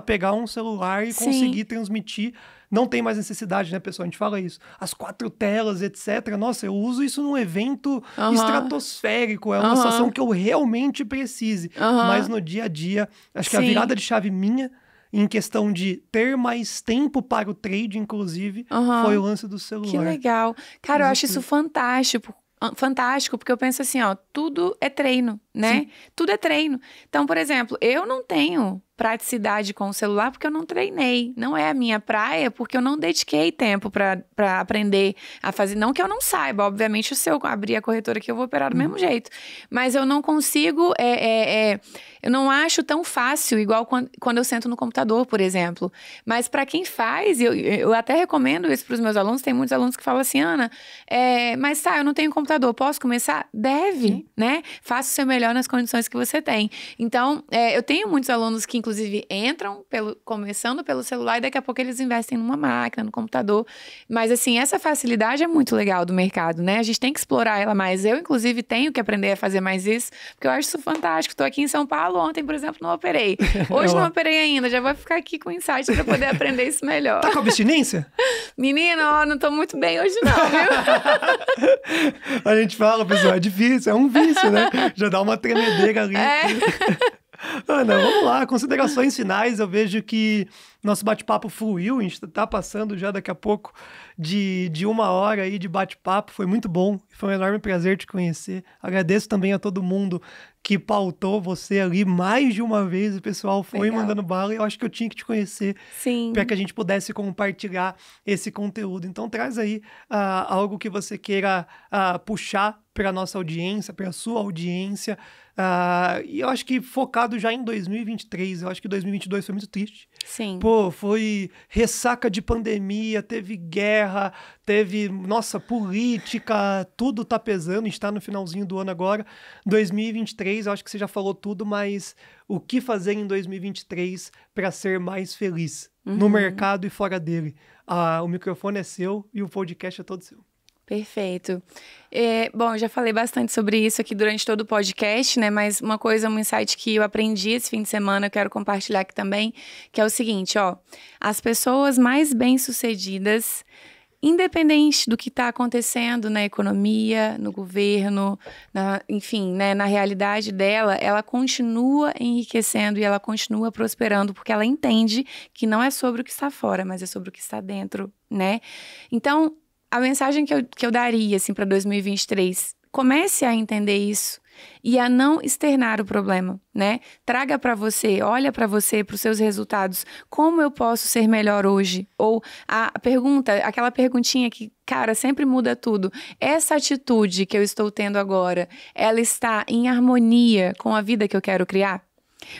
[SPEAKER 1] pegar um celular e conseguir transmitir. Não tem mais necessidade, né, pessoal? A gente fala isso. As 4 telas, etc. Nossa, eu uso isso num evento estratosférico. É uma situação que eu realmente precise. Mas no dia a dia, acho que a virada de chave minha, em questão de ter mais tempo para o trade, inclusive, foi o lance do celular.
[SPEAKER 2] Que legal. Cara, eu acho isso fantástico. Fantástico, porque eu penso assim, ó, tudo é treino, né? Sim. Tudo é treino. Então, por exemplo, eu não tenho praticidade com o celular porque eu não treinei. Não é a minha praia porque eu não dediquei tempo para aprender a fazer. Não que eu não saiba, obviamente, se eu abrir a corretora aqui eu vou operar do mesmo jeito. Mas eu não consigo, eu não acho tão fácil, igual quando eu sento no computador, por exemplo. Mas para quem faz, eu até recomendo isso para os meus alunos. Tem muitos alunos que falam assim, Ana, mas tá, eu não tenho computador, posso começar? Deve, né? Faça o seu melhor nas condições que você tem. Então, eu tenho muitos alunos que inclusive entram começando pelo celular e daqui a pouco eles investem numa máquina, no computador. Mas assim, essa facilidade é muito legal do mercado, né? A gente tem que explorar ela mais. Eu, inclusive, tenho que aprender a fazer mais isso, porque eu acho isso fantástico. Tô aqui em São Paulo, ontem, por exemplo, não operei. Hoje não operei ainda, já vou ficar aqui com insight para poder aprender isso melhor.
[SPEAKER 1] Tá com abstinência?
[SPEAKER 2] Menino, não tô muito bem hoje não, viu?
[SPEAKER 1] A gente fala, pessoal, é difícil, é um vício, né? Já dá uma tremedeira ali. Ana, vamos lá, considerações finais. Eu vejo que nosso bate-papo fluiu, a gente tá passando já daqui a pouco de 1 hora aí de bate-papo, foi muito bom, foi um enorme prazer te conhecer. Agradeço também a todo mundo que pautou você ali mais de uma vez, o pessoal foi mandando bala e eu acho que eu tinha que te conhecer para que a gente pudesse compartilhar esse conteúdo. Então traz aí algo que você queira puxar para a nossa audiência, para a sua audiência, e eu acho que focado já em 2023, eu acho que 2022 foi muito triste.
[SPEAKER 2] Sim.
[SPEAKER 1] Pô, foi ressaca de pandemia, teve guerra, teve, nossa, política, tudo tá pesando, a gente tá no finalzinho do ano agora. 2023, eu acho que você já falou tudo, mas o que fazer em 2023 para ser mais feliz no mercado e fora dele? O microfone é seu e o podcast é todo seu.
[SPEAKER 2] Perfeito. Bom, eu já falei bastante sobre isso aqui durante todo o podcast, né? Mas uma coisa, um insight que eu aprendi esse fim de semana, eu quero compartilhar aqui também, que é o seguinte, ó. As pessoas mais bem-sucedidas, independente do que está acontecendo na economia, no governo, enfim, né, na realidade dela, ela continua enriquecendo e ela continua prosperando, porque ela entende que não é sobre o que está fora, mas é sobre o que está dentro, né? Então, a mensagem que eu daria, assim, para 2023, comece a entender isso e a não externar o problema, né? Traga para você, olha para você, para os seus resultados, como eu posso ser melhor hoje? Ou aquela perguntinha que, cara, sempre muda tudo. Essa atitude que eu estou tendo agora, ela está em harmonia com a vida que eu quero criar?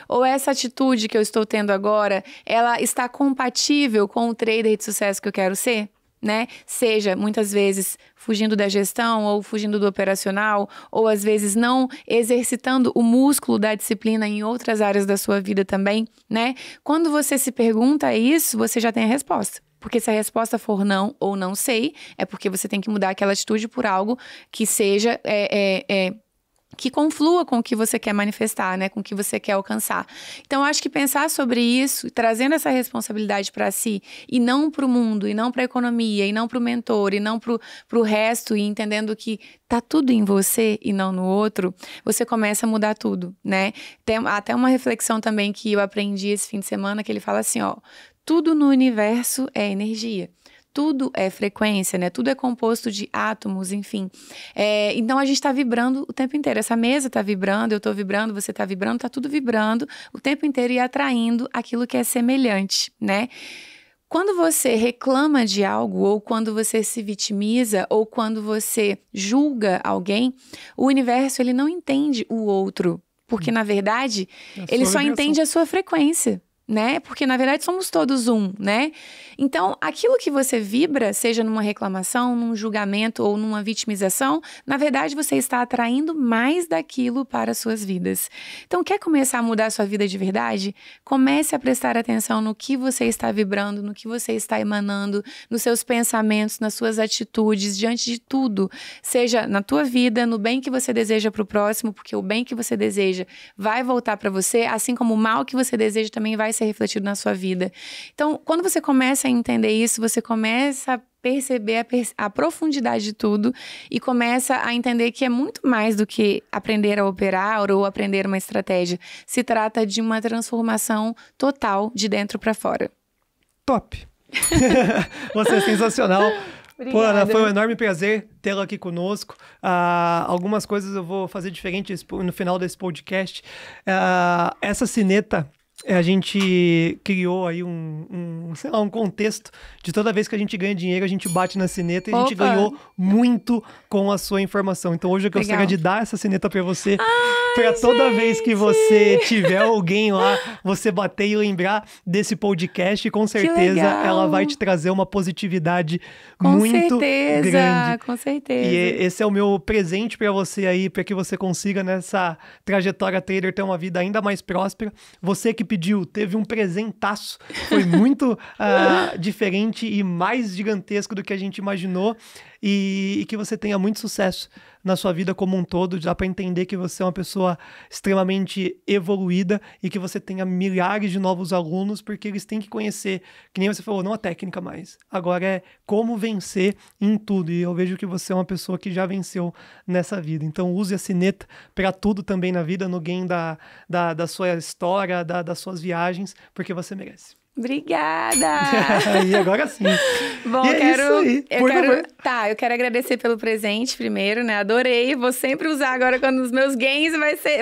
[SPEAKER 2] Ou essa atitude que eu estou tendo agora, ela está compatível com o trader de sucesso que eu quero ser? Né? Seja, muitas vezes, fugindo da gestão ou fugindo do operacional, ou às vezes não exercitando o músculo da disciplina em outras áreas da sua vida também, né? Quando você se pergunta isso, você já tem a resposta. Porque se a resposta for não ou não sei, é porque você tem que mudar aquela atitude por algo que seja... que conflua com o que você quer manifestar, né? Com o que você quer alcançar. Então, eu acho que pensar sobre isso, trazendo essa responsabilidade para si, e não para o mundo, e não para a economia, e não para o mentor, e não para o resto, e entendendo que tá tudo em você e não no outro, você começa a mudar tudo, né? Tem até uma reflexão também que eu aprendi esse fim de semana, que ele fala assim, ó, tudo no universo é energia. tudo é frequência, né? Tudo é composto de átomos, enfim. Então, a gente está vibrando o tempo inteiro. Essa mesa está vibrando, eu estou vibrando, você está vibrando, está tudo vibrando o tempo inteiro e atraindo aquilo que é semelhante, né? Quando você reclama de algo, ou quando você se vitimiza, ou quando você julga alguém, o universo ele não entende o outro, porque na verdade ele só entende a sua frequência, né? Porque na verdade somos todos um, né? Então, aquilo que você vibra, seja numa reclamação, num julgamento ou numa vitimização, na verdade você está atraindo mais daquilo para as suas vidas. Então, quer começar a mudar a sua vida de verdade? Comece a prestar atenção no que você está vibrando, no que você está emanando, nos seus pensamentos, nas suas atitudes, diante de tudo. Seja na tua vida, no bem que você deseja para o próximo, porque o bem que você deseja vai voltar para você, assim como o mal que você deseja também vai ser refletido na sua vida. Então, quando você começa a entender isso, você começa a perceber a profundidade de tudo e começa a entender que é muito mais do que aprender a operar ou aprender uma estratégia. Se trata de uma transformação total de dentro para fora.
[SPEAKER 1] Top! Você é sensacional.
[SPEAKER 2] Obrigada.
[SPEAKER 1] Pô, Ana, foi um enorme prazer tê-la aqui conosco. Algumas coisas eu vou fazer diferente no final desse podcast. Essa sineta, a gente criou aí sei lá, um contexto de toda vez que a gente ganha dinheiro, a gente bate na sineta e a gente ganhou muito com a sua informação. Então hoje eu gostaria de dar essa sineta pra você, pra toda vez que você tiver alguém lá, você bater e lembrar desse podcast, e com certeza ela vai te trazer uma positividade muito grande.
[SPEAKER 2] Com certeza.
[SPEAKER 1] E esse é o meu presente pra você aí, pra que você consiga nessa trajetória trader ter uma vida ainda mais próspera. Você que pediu, teve um presentaço, foi muito diferente e mais gigantesco do que a gente imaginou, e que você tenha muito sucesso na sua vida como um todo. Dá para entender que você é uma pessoa extremamente evoluída e que você tenha milhares de novos alunos, porque eles têm que conhecer, que nem você falou, não a técnica mais, agora é como vencer em tudo, e eu vejo que você é uma pessoa que já venceu nessa vida. Então use a sineta para tudo também na vida, no game da sua história, das suas viagens, porque você merece.
[SPEAKER 2] Obrigada!
[SPEAKER 1] E agora sim.
[SPEAKER 2] Bom, eu quero agradecer pelo presente primeiro, né? Adorei. Vou sempre usar agora quando os meus games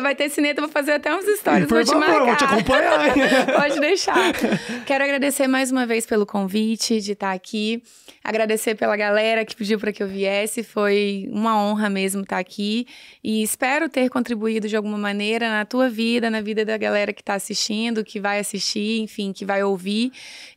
[SPEAKER 2] vai ter sineta, vou fazer até uns stories, vou te marcar.
[SPEAKER 1] Vou te acompanhar.
[SPEAKER 2] Pode deixar. Quero agradecer mais uma vez pelo convite de estar aqui. Agradecer pela galera que pediu para que eu viesse. Foi uma honra mesmo estar aqui. E espero ter contribuído de alguma maneira na tua vida, na vida da galera que está assistindo, que vai assistir, enfim, que vai ouvir.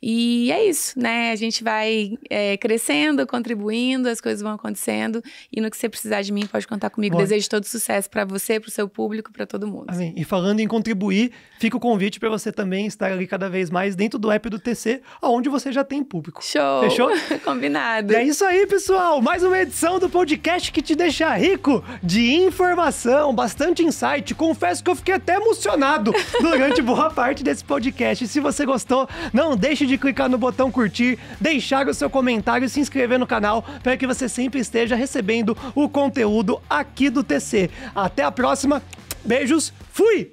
[SPEAKER 2] E é isso, né? A gente vai crescendo, contribuindo, as coisas vão acontecendo. E no que você precisar de mim, pode contar comigo. Desejo todo sucesso para você, para o seu público, para todo mundo.
[SPEAKER 1] Amém. E falando em contribuir, fica o convite para você também estar ali cada vez mais dentro do app do TC, onde você já tem público.
[SPEAKER 2] Show!
[SPEAKER 1] Fechou?
[SPEAKER 2] Combinado.
[SPEAKER 1] E é isso aí, pessoal. Mais uma edição do podcast que te deixa rico de informação, bastante insight. Confesso que eu fiquei até emocionado durante boa parte desse podcast. Se você gostou, não deixe de clicar no botão curtir, deixar o seu comentário e se inscrever no canal para que você sempre esteja recebendo o conteúdo aqui do TC. Até a próxima. Beijos. Fui!